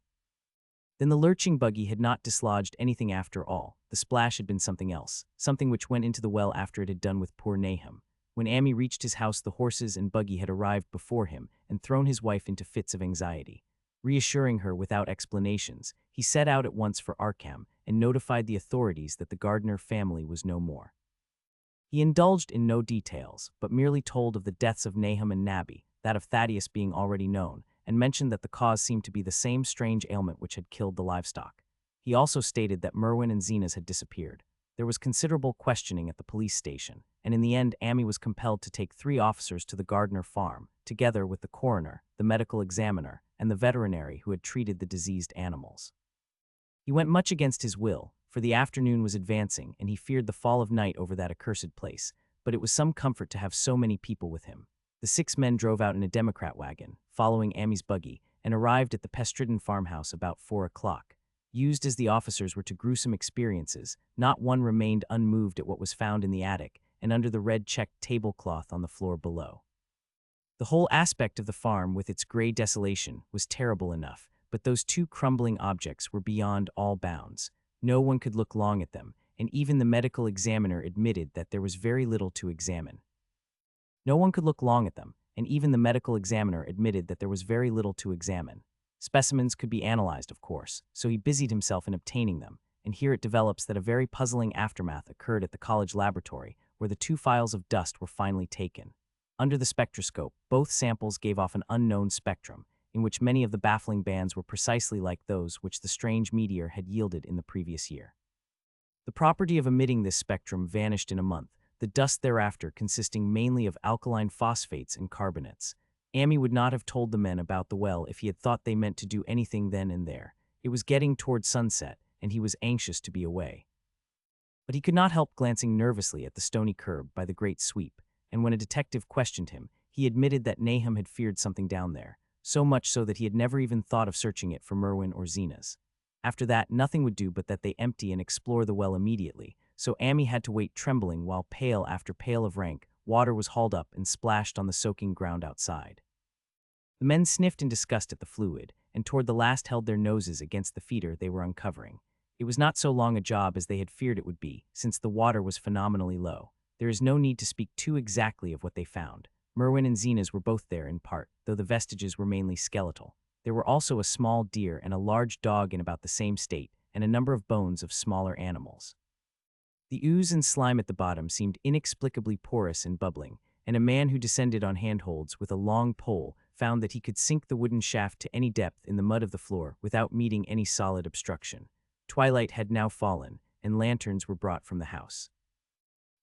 Then the lurching buggy had not dislodged anything after all. The splash had been something else, something which went into the well after it had done with poor Nahum. When Amy reached his house, the horses and buggy had arrived before him and thrown his wife into fits of anxiety. Reassuring her without explanations, he set out at once for Arkham and notified the authorities that the Gardner family was no more. He indulged in no details, but merely told of the deaths of Nahum and Nabby, that of Thaddeus being already known, and mentioned that the cause seemed to be the same strange ailment which had killed the livestock. He also stated that Merwin and Zena's had disappeared. There was considerable questioning at the police station, and in the end Amy was compelled to take 3 officers to the Gardner farm, together with the coroner, the medical examiner, and the veterinary who had treated the diseased animals. He went much against his will, for the afternoon was advancing and he feared the fall of night over that accursed place, but it was some comfort to have so many people with him. The 6 men drove out in a Democrat wagon, following Amy's buggy, and arrived at the Pemberton farmhouse about 4 o'clock. Used as the officers were to gruesome experiences, not one remained unmoved at what was found in the attic, and under the red-checked tablecloth on the floor below. The whole aspect of the farm, with its gray desolation, was terrible enough, but those two crumbling objects were beyond all bounds. No one could look long at them, and even the medical examiner admitted that there was very little to examine. No one could look long at them, and even the medical examiner admitted that there was very little to examine. Specimens could be analyzed, of course, so he busied himself in obtaining them, and here it develops that a very puzzling aftermath occurred at the college laboratory, where the two files of dust were finally taken. Under the spectroscope, both samples gave off an unknown spectrum, in which many of the baffling bands were precisely like those which the strange meteor had yielded in the previous year. The property of emitting this spectrum vanished in a month, the dust thereafter consisting mainly of alkaline phosphates and carbonates. Amy would not have told the men about the well if he had thought they meant to do anything then and there. It was getting toward sunset, and he was anxious to be away. But he could not help glancing nervously at the stony curb by the great sweep, and when a detective questioned him, he admitted that Nahum had feared something down there, so much so that he had never even thought of searching it for Merwin or Zena's. After that, nothing would do but that they empty and explore the well immediately, so Amy had to wait trembling while pail after pail of rank water was hauled up and splashed on the soaking ground outside. The men sniffed in disgust at the fluid, and toward the last held their noses against the feeder they were uncovering. It was not so long a job as they had feared it would be, since the water was phenomenally low. There is no need to speak too exactly of what they found. Merwin and Zena's were both there in part, though the vestiges were mainly skeletal. There were also a small deer and a large dog in about the same state, and a number of bones of smaller animals. The ooze and slime at the bottom seemed inexplicably porous and bubbling, and a man who descended on handholds with a long pole found that he could sink the wooden shaft to any depth in the mud of the floor without meeting any solid obstruction. Twilight had now fallen, and lanterns were brought from the house.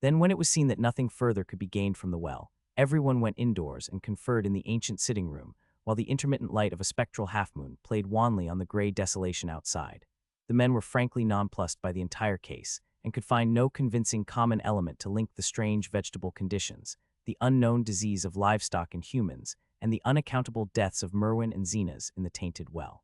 Then, when it was seen that nothing further could be gained from the well, everyone went indoors and conferred in the ancient sitting room, while the intermittent light of a spectral half-moon played wanly on the gray desolation outside. The men were frankly nonplussed by the entire case, and could find no convincing common element to link the strange vegetable conditions, the unknown disease of livestock and humans, and the unaccountable deaths of Merwin and Zena's in the tainted well.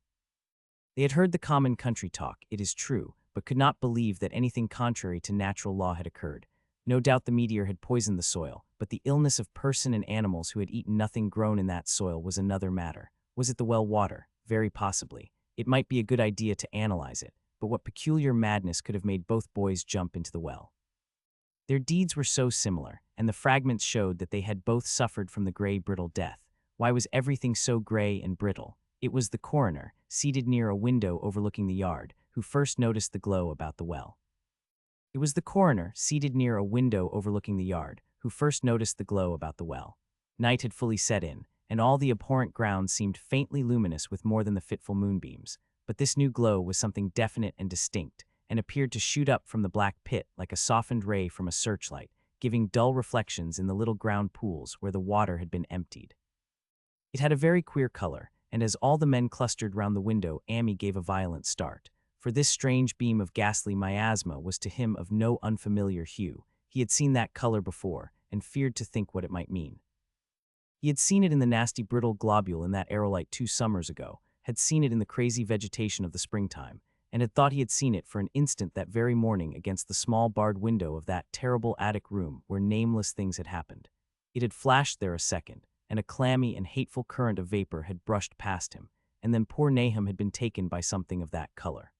They had heard the common country talk, it is true, but could not believe that anything contrary to natural law had occurred. No doubt the meteor had poisoned the soil, but the illness of person and animals who had eaten nothing grown in that soil was another matter. Was it the well water? Very possibly. It might be a good idea to analyze it, but what peculiar madness could have made both boys jump into the well? Their deeds were so similar, and the fragments showed that they had both suffered from the gray, brittle death. Why was everything so gray and brittle? It was the coroner, seated near a window overlooking the yard, who first noticed the glow about the well. It was the coroner, seated near a window overlooking the yard, who first noticed the glow about the well. Night had fully set in, and all the abhorrent ground seemed faintly luminous with more than the fitful moonbeams. But this new glow was something definite and distinct, and appeared to shoot up from the black pit like a softened ray from a searchlight, giving dull reflections in the little ground pools where the water had been emptied. It had a very queer color, and as all the men clustered round the window, Amy gave a violent start. For this strange beam of ghastly miasma was to him of no unfamiliar hue. He had seen that color before, and feared to think what it might mean. He had seen it in the nasty brittle globule in that aerolite 2 summers ago, had seen it in the crazy vegetation of the springtime, and had thought he had seen it for an instant that very morning against the small barred window of that terrible attic room where nameless things had happened. It had flashed there a second, and a clammy and hateful current of vapor had brushed past him, and then poor Nahum had been taken by something of that color.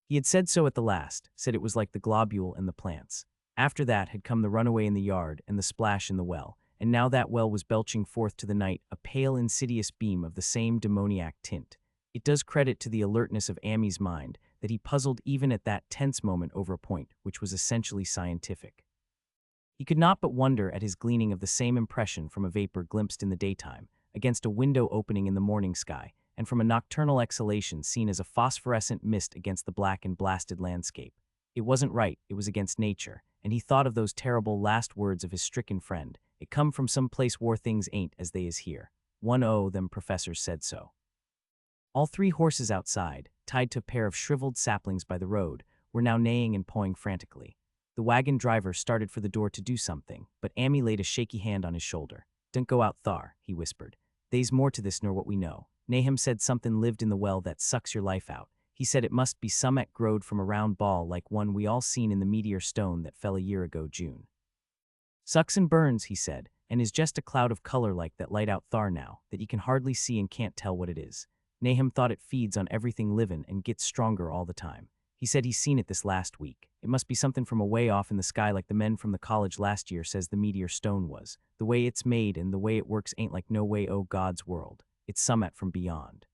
He had said so at the last, said it was like the globule and the plants. After that had come the runaway in the yard and the splash in the well, and now that well was belching forth to the night a pale, insidious beam of the same demoniac tint. It does credit to the alertness of Amy's mind that he puzzled even at that tense moment over a point which was essentially scientific. He could not but wonder at his gleaning of the same impression from a vapor glimpsed in the daytime, against a window opening in the morning sky, and from a nocturnal exhalation seen as a phosphorescent mist against the black and blasted landscape. It wasn't right, it was against nature, and he thought of those terrible last words of his stricken friend, "It come from some place where things ain't as they is here. One o' them professors said so." All 3 horses outside, tied to a pair of shriveled saplings by the road, were now neighing and pawing frantically. The wagon driver started for the door to do something, but Amy laid a shaky hand on his shoulder. "Don't go out thar," he whispered. "They's more to this nor what we know. Nahum said something lived in the well that sucks your life out. He said it must be some'at growed from a round ball like one we all seen in the meteor stone that fell a year ago June." Sucks and burns, he said, and is just a cloud of color like that light out thar now, that ye can hardly see and can't tell what it is. Nahum thought it feeds on everything livin' and gets stronger all the time. He said he's seen it this last week. It must be something from away off in the sky like the men from the college last year says the meteor stone was. The way it's made and the way it works ain't like no way o' God's world. It's summat from beyond.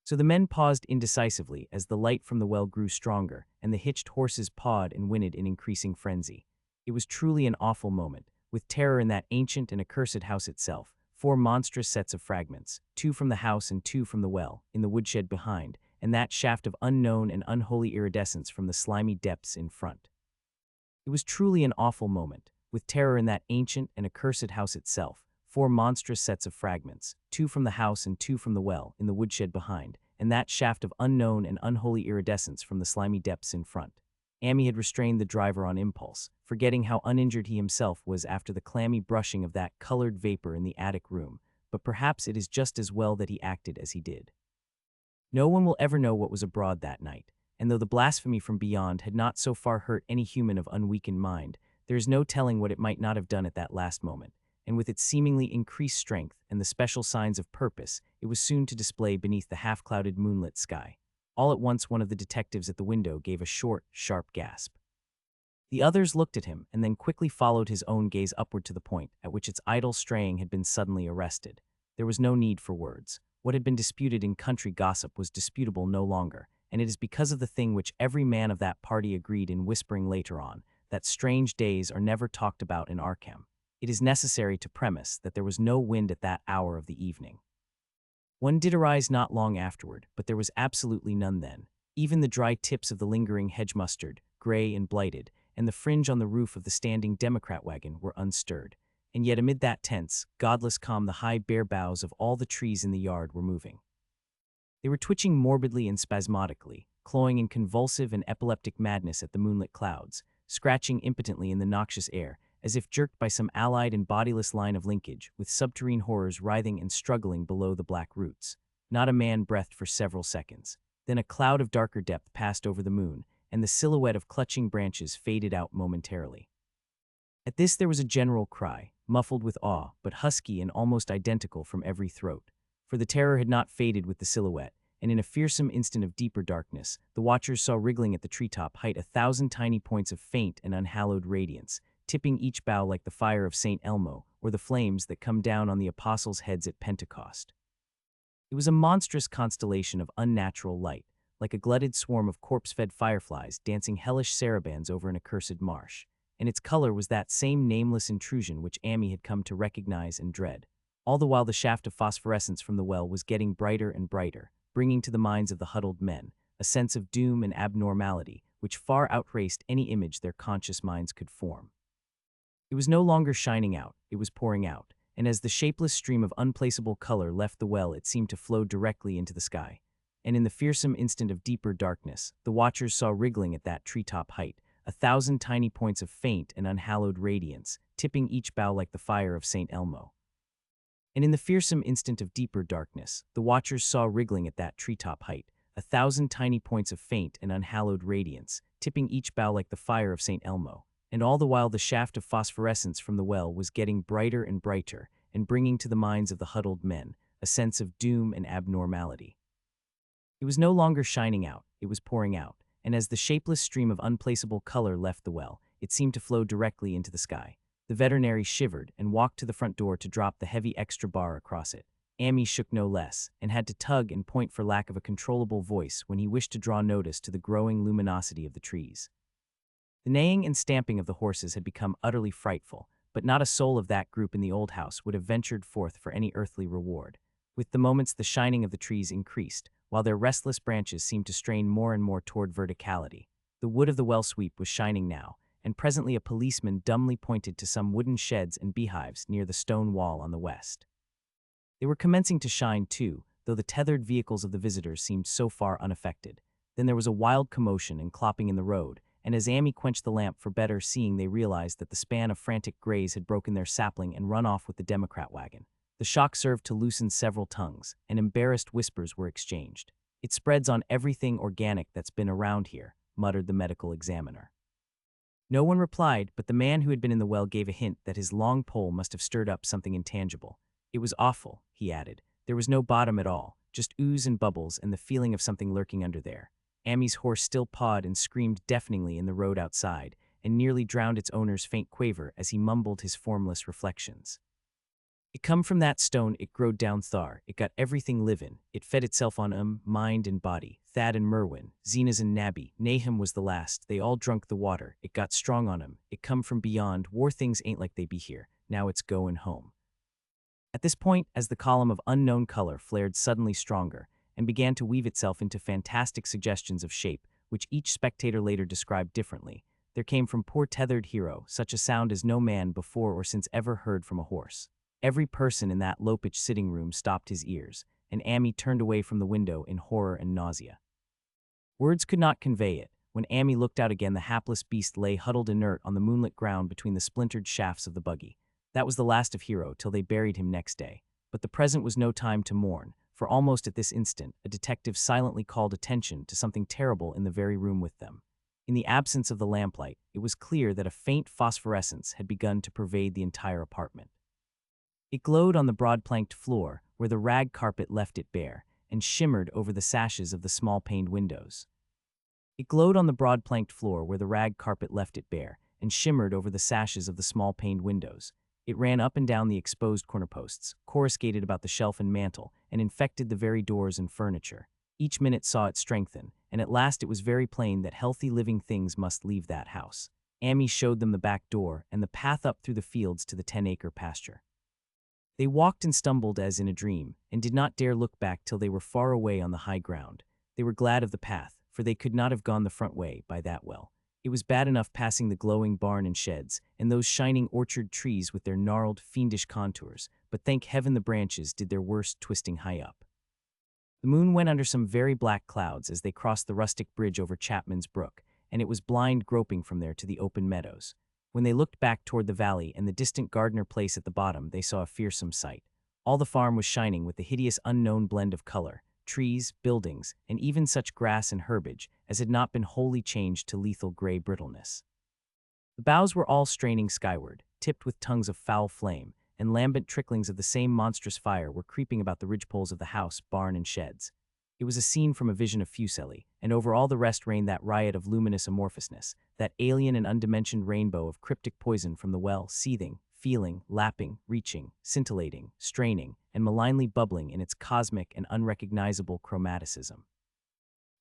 So the men paused indecisively as the light from the well grew stronger, and the hitched horses pawed and whinnied in increasing frenzy. It was truly an awful moment, with terror in that ancient and accursed house itself, 4 monstrous sets of fragments, 2 from the house and 2 from the well, in the woodshed behind, and that shaft of unknown and unholy iridescence from the slimy depths in front. It was truly an awful moment, with terror in that ancient and accursed house itself, 4 monstrous sets of fragments, 2 from the house and 2 from the well, in the woodshed behind, and that shaft of unknown and unholy iridescence from the slimy depths in front. Amy had restrained the driver on impulse, forgetting how uninjured he himself was after the clammy brushing of that colored vapor in the attic room, but perhaps it is just as well that he acted as he did. No one will ever know what was abroad that night, and though the blasphemy from beyond had not so far hurt any human of unweakened mind, there is no telling what it might not have done at that last moment, and with its seemingly increased strength and the special signs of purpose it was soon to display beneath the half-clouded moonlit sky. All at once one of the detectives at the window gave a short, sharp gasp. The others looked at him and then quickly followed his own gaze upward to the point at which its idle straying had been suddenly arrested. There was no need for words. What had been disputed in country gossip was disputable no longer, and it is because of the thing which every man of that party agreed in whispering later on, that strange days are never talked about in Arkham. It is necessary to premise that there was no wind at that hour of the evening. One did arise not long afterward, but there was absolutely none then. Even the dry tips of the lingering hedge mustard, gray and blighted, and the fringe on the roof of the standing Democrat wagon were unstirred. And yet amid that tense, godless calm the high bare boughs of all the trees in the yard were moving. They were twitching morbidly and spasmodically, clawing in convulsive and epileptic madness at the moonlit clouds, scratching impotently in the noxious air, as if jerked by some allied and bodiless line of linkage, with subterrene horrors writhing and struggling below the black roots. Not a man breathed for several seconds. Then a cloud of darker depth passed over the moon, and the silhouette of clutching branches faded out momentarily. At this there was a general cry, muffled with awe, but husky and almost identical from every throat. For the terror had not faded with the silhouette, and in a fearsome instant of deeper darkness, the watchers saw wriggling at the treetop height 1,000 tiny points of faint and unhallowed radiance, tipping each bough like the fire of St. Elmo, or the flames that come down on the apostles' heads at Pentecost. It was a monstrous constellation of unnatural light, like a glutted swarm of corpse-fed fireflies dancing hellish sarabands over an accursed marsh, and its color was that same nameless intrusion which Amy had come to recognize and dread. All the while the shaft of phosphorescence from the well was getting brighter and brighter, bringing to the minds of the huddled men a sense of doom and abnormality which far outraced any image their conscious minds could form. It was no longer shining out, it was pouring out, and as the shapeless stream of unplaceable color left the well it seemed to flow directly into the sky. And in the fearsome instant of deeper darkness, the watchers saw wriggling at that treetop height 1,000 tiny points of faint and unhallowed radiance, tipping each bough like the fire of St. Elmo. And in the fearsome instant of deeper darkness, the watchers saw wriggling at that treetop height 1,000 tiny points of faint and unhallowed radiance, tipping each bough like the fire of St. Elmo. And all the while the shaft of phosphorescence from the well was getting brighter and brighter, and bringing to the minds of the huddled men a sense of doom and abnormality. It was no longer shining out, it was pouring out, and as the shapeless stream of unplaceable color left the well, it seemed to flow directly into the sky. The veterinary shivered and walked to the front door to drop the heavy extra bar across it. Amy shook no less, and had to tug and point for lack of a controllable voice when he wished to draw notice to the growing luminosity of the trees. The neighing and stamping of the horses had become utterly frightful, but not a soul of that group in the old house would have ventured forth for any earthly reward. With the moments the shining of the trees increased, while their restless branches seemed to strain more and more toward verticality. The wood of the well sweep was shining now, and presently a policeman dumbly pointed to some wooden sheds and beehives near the stone wall on the west. They were commencing to shine too, though the tethered vehicles of the visitors seemed so far unaffected. Then there was a wild commotion and clopping in the road, and as Amy quenched the lamp for better seeing they realized that the span of frantic grays had broken their sapling and run off with the Democrat wagon. The shock served to loosen several tongues, and embarrassed whispers were exchanged. "It spreads on everything organic that's been around here," muttered the medical examiner. No one replied, but the man who had been in the well gave a hint that his long pole must have stirred up something intangible. It was awful, he added. There was no bottom at all, just ooze and bubbles and the feeling of something lurking under there. Amy's horse still pawed and screamed deafeningly in the road outside, and nearly drowned its owner's faint quaver as he mumbled his formless reflections. It come from that stone, it growed down thar, it got everything livin', it fed itself on mind and body, Thad and Merwin, Zenas and Nabby, Nahum was the last, they all drunk the water, it got strong on 'em, it come from beyond, war things ain't like they be here, now it's goin' home. At this point, as the column of unknown color flared suddenly stronger, and began to weave itself into fantastic suggestions of shape, which each spectator later described differently, there came from poor tethered hero such a sound as no man before or since ever heard from a horse. Every person in that low-pitched sitting room stopped his ears, and Amy turned away from the window in horror and nausea. Words could not convey it. When Amy looked out again, the hapless beast lay huddled inert on the moonlit ground between the splintered shafts of the buggy. That was the last of Hero till they buried him next day. But the present was no time to mourn, for almost at this instant, a detective silently called attention to something terrible in the very room with them. In the absence of the lamplight, it was clear that a faint phosphorescence had begun to pervade the entire apartment. It glowed on the broad-planked floor, where the rag carpet left it bare, and shimmered over the sashes of the small-paned windows. It glowed on the broad-planked floor where the rag carpet left it bare, and shimmered over the sashes of the small-paned windows. It ran up and down the exposed corner posts, coruscated about the shelf and mantel, and infected the very doors and furniture. Each minute saw it strengthen, and at last it was very plain that healthy living things must leave that house. Amy showed them the back door and the path up through the fields to the 10-acre pasture. They walked and stumbled as in a dream, and did not dare look back till they were far away on the high ground. They were glad of the path, for they could not have gone the front way by that well. It was bad enough passing the glowing barn and sheds, and those shining orchard trees with their gnarled, fiendish contours, but thank heaven the branches did their worst twisting high up. The moon went under some very black clouds as they crossed the rustic bridge over Chapman's Brook, and it was blind groping from there to the open meadows. When they looked back toward the valley and the distant Gardner place at the bottom, they saw a fearsome sight. All the farm was shining with the hideous unknown blend of color, trees, buildings, and even such grass and herbage as had not been wholly changed to lethal gray brittleness. The boughs were all straining skyward, tipped with tongues of foul flame, and lambent tricklings of the same monstrous fire were creeping about the ridgepoles of the house, barn, and sheds. It was a scene from a vision of Fuseli, and over all the rest reigned that riot of luminous amorphousness, that alien and undimensioned rainbow of cryptic poison from the well, seething, feeling, lapping, reaching, scintillating, straining, and malignly bubbling in its cosmic and unrecognizable chromaticism.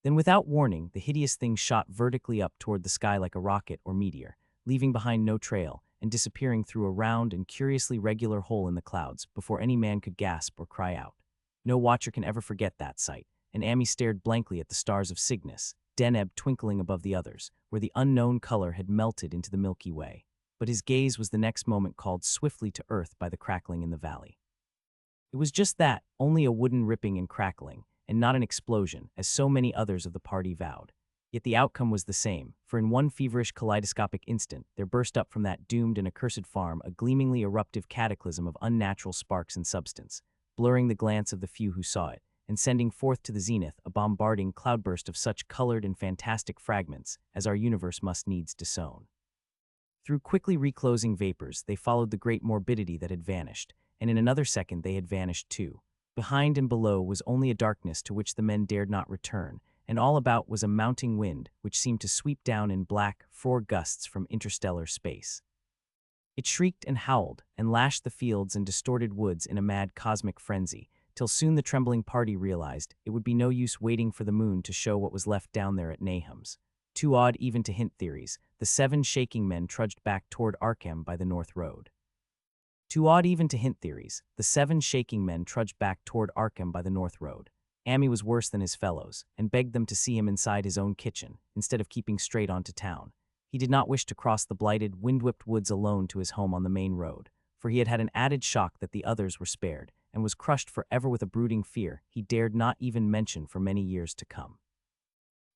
Then without warning, the hideous thing shot vertically up toward the sky like a rocket or meteor, leaving behind no trail, and disappearing through a round and curiously regular hole in the clouds before any man could gasp or cry out. No watcher can ever forget that sight, and Amy stared blankly at the stars of Cygnus, Deneb twinkling above the others, where the unknown color had melted into the Milky Way. But his gaze was the next moment called swiftly to earth by the crackling in the valley. It was just that, only a wooden ripping and crackling, and not an explosion, as so many others of the party vowed. Yet the outcome was the same, for in one feverish kaleidoscopic instant there burst up from that doomed and accursed farm a gleamingly eruptive cataclysm of unnatural sparks and substance, blurring the glance of the few who saw it, and sending forth to the zenith a bombarding cloudburst of such colored and fantastic fragments as our universe must needs disown. Through quickly reclosing vapors, they followed the great morbidity that had vanished, and in another second they had vanished too. Behind and below was only a darkness to which the men dared not return, and all about was a mounting wind which seemed to sweep down in black, frore gusts from interstellar space. It shrieked and howled, and lashed the fields and distorted woods in a mad cosmic frenzy, till soon the trembling party realized it would be no use waiting for the moon to show what was left down there at Nahum's. Too awed even to hint theories, the 7 shaking men trudged back toward Arkham by the north road. Too awed even to hint theories, the 7 shaking men trudged back toward Arkham by the north road. Amy was worse than his fellows, and begged them to see him inside his own kitchen, instead of keeping straight on to town. He did not wish to cross the blighted, wind-whipped woods alone to his home on the main road, for he had had an added shock that the others were spared, and was crushed forever with a brooding fear he dared not even mention for many years to come.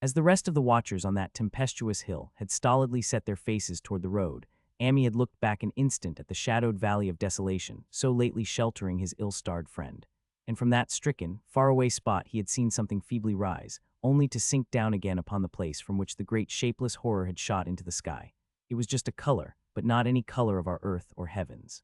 As the rest of the watchers on that tempestuous hill had stolidly set their faces toward the road, Amy had looked back an instant at the shadowed valley of desolation so lately sheltering his ill-starred friend. And from that stricken, faraway spot he had seen something feebly rise, only to sink down again upon the place from which the great shapeless horror had shot into the sky. It was just a color, but not any color of our earth or heavens.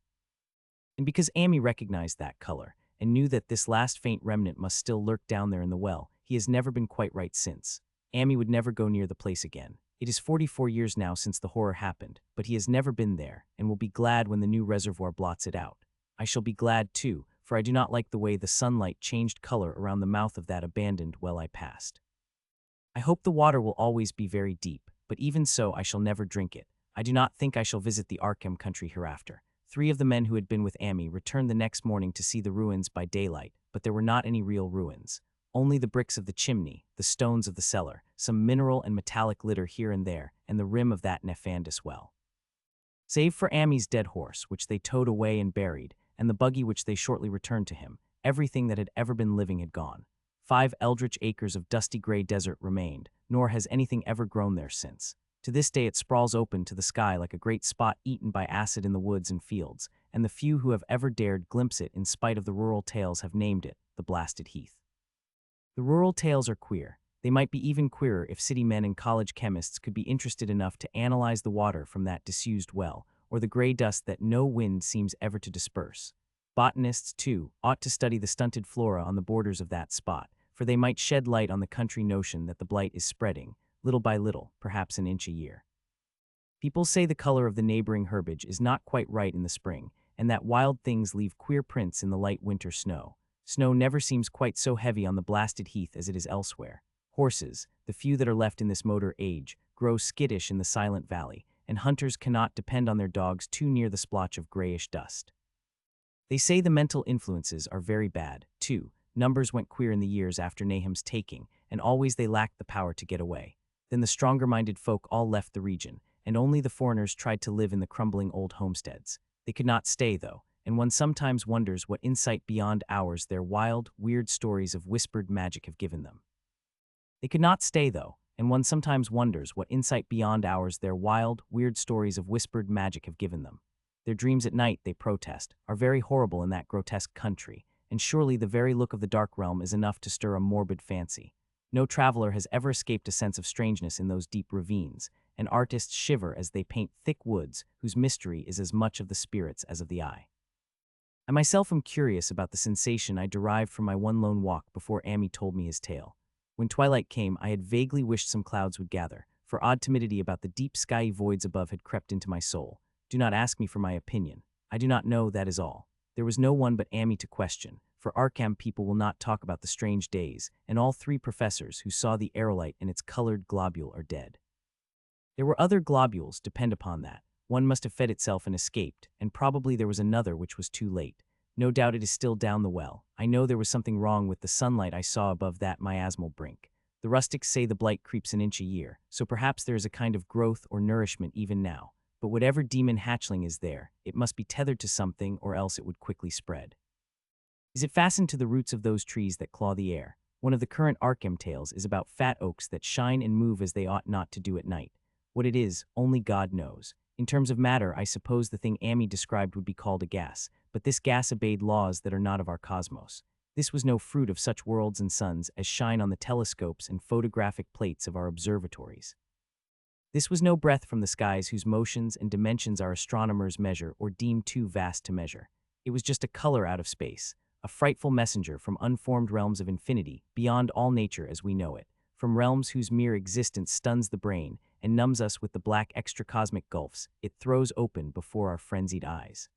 And because Amy recognized that color, and knew that this last faint remnant must still lurk down there in the well, he has never been quite right since. Amy would never go near the place again. It is 44 years now since the horror happened, but he has never been there, and will be glad when the new reservoir blots it out. I shall be glad too, for I do not like the way the sunlight changed color around the mouth of that abandoned well I passed. I hope the water will always be very deep, but even so I shall never drink it. I do not think I shall visit the Arkham country hereafter. 3 of the men who had been with Amy returned the next morning to see the ruins by daylight, but there were not any real ruins. Only the bricks of the chimney, the stones of the cellar, some mineral and metallic litter here and there, and the rim of that nefandous well. Save for Amy's dead horse, which they towed away and buried, and the buggy which they shortly returned to him, everything that had ever been living had gone. 5 eldritch acres of dusty gray desert remained, nor has anything ever grown there since. To this day it sprawls open to the sky like a great spot eaten by acid in the woods and fields, and the few who have ever dared glimpse it in spite of the rural tales have named it the blasted heath. The rural tales are queer. They might be even queerer if city men and college chemists could be interested enough to analyze the water from that disused well, or the gray dust that no wind seems ever to disperse. Botanists, too, ought to study the stunted flora on the borders of that spot, for they might shed light on the country notion that the blight is spreading, little by little, perhaps an inch a year. People say the color of the neighboring herbage is not quite right in the spring, and that wild things leave queer prints in the light winter snow. Snow never seems quite so heavy on the blasted heath as it is elsewhere. Horses, the few that are left in this motor age, grow skittish in the silent valley, and hunters cannot depend on their dogs too near the splotch of grayish dust. They say the mental influences are very bad, too. Numbers went queer in the years after Nahum's taking, and always they lacked the power to get away. Then the stronger-minded folk all left the region, and only the foreigners tried to live in the crumbling old homesteads. They could not stay, though, and one sometimes wonders what insight beyond ours their wild, weird stories of whispered magic have given them. They could not stay, though, and one sometimes wonders what insight beyond ours their wild, weird stories of whispered magic have given them. Their dreams at night, they protest, are very horrible in that grotesque country, and surely the very look of the dark realm is enough to stir a morbid fancy. No traveler has ever escaped a sense of strangeness in those deep ravines, and artists shiver as they paint thick woods whose mystery is as much of the spirits as of the eye. I myself am curious about the sensation I derived from my one lone walk before Amy told me his tale. When twilight came, I had vaguely wished some clouds would gather, for odd timidity about the deep skyey voids above had crept into my soul. Do not ask me for my opinion. I do not know, that is all. There was no one but Amy to question, for Arkham people will not talk about the strange days, and all 3 professors who saw the aerolite and its colored globule are dead. There were other globules, depend upon that. One must have fed itself and escaped, and probably there was another which was too late. No doubt it is still down the well. I know there was something wrong with the sunlight I saw above that miasmal brink. The rustics say the blight creeps an inch a year, so perhaps there is a kind of growth or nourishment even now. But whatever demon hatchling is there, it must be tethered to something, or else it would quickly spread. Is it fastened to the roots of those trees that claw the air? One of the current Arkham tales is about fat oaks that shine and move as they ought not to do at night. What it is, only God knows. In terms of matter, I suppose the thing Amy described would be called a gas, but this gas obeyed laws that are not of our cosmos. This was no fruit of such worlds and suns as shine on the telescopes and photographic plates of our observatories. This was no breath from the skies whose motions and dimensions our astronomers measure or deem too vast to measure. It was just a color out of space, a frightful messenger from unformed realms of infinity, beyond all nature as we know it, from realms whose mere existence stuns the brain and numbs us with the black extracosmic gulfs it throws open before our frenzied eyes.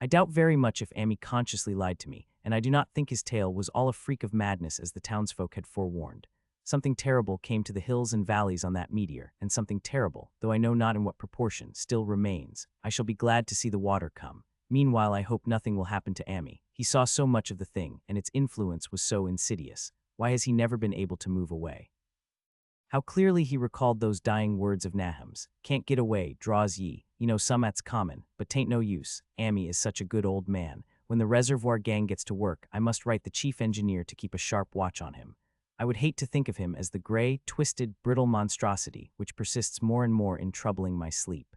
I doubt very much if Amy consciously lied to me, and I do not think his tale was all a freak of madness as the townsfolk had forewarned. Something terrible came to the hills and valleys on that meteor, and something terrible, though I know not in what proportion, still remains. I shall be glad to see the water come. Meanwhile, I hope nothing will happen to Amy. He saw so much of the thing, and its influence was so insidious. Why has he never been able to move away? How clearly he recalled those dying words of Nahum's. Can't get away, draws ye. You know, some that's common, but 'tain't no use. Amy is such a good old man. When the reservoir gang gets to work, I must write the chief engineer to keep a sharp watch on him. I would hate to think of him as the gray, twisted, brittle monstrosity which persists more and more in troubling my sleep.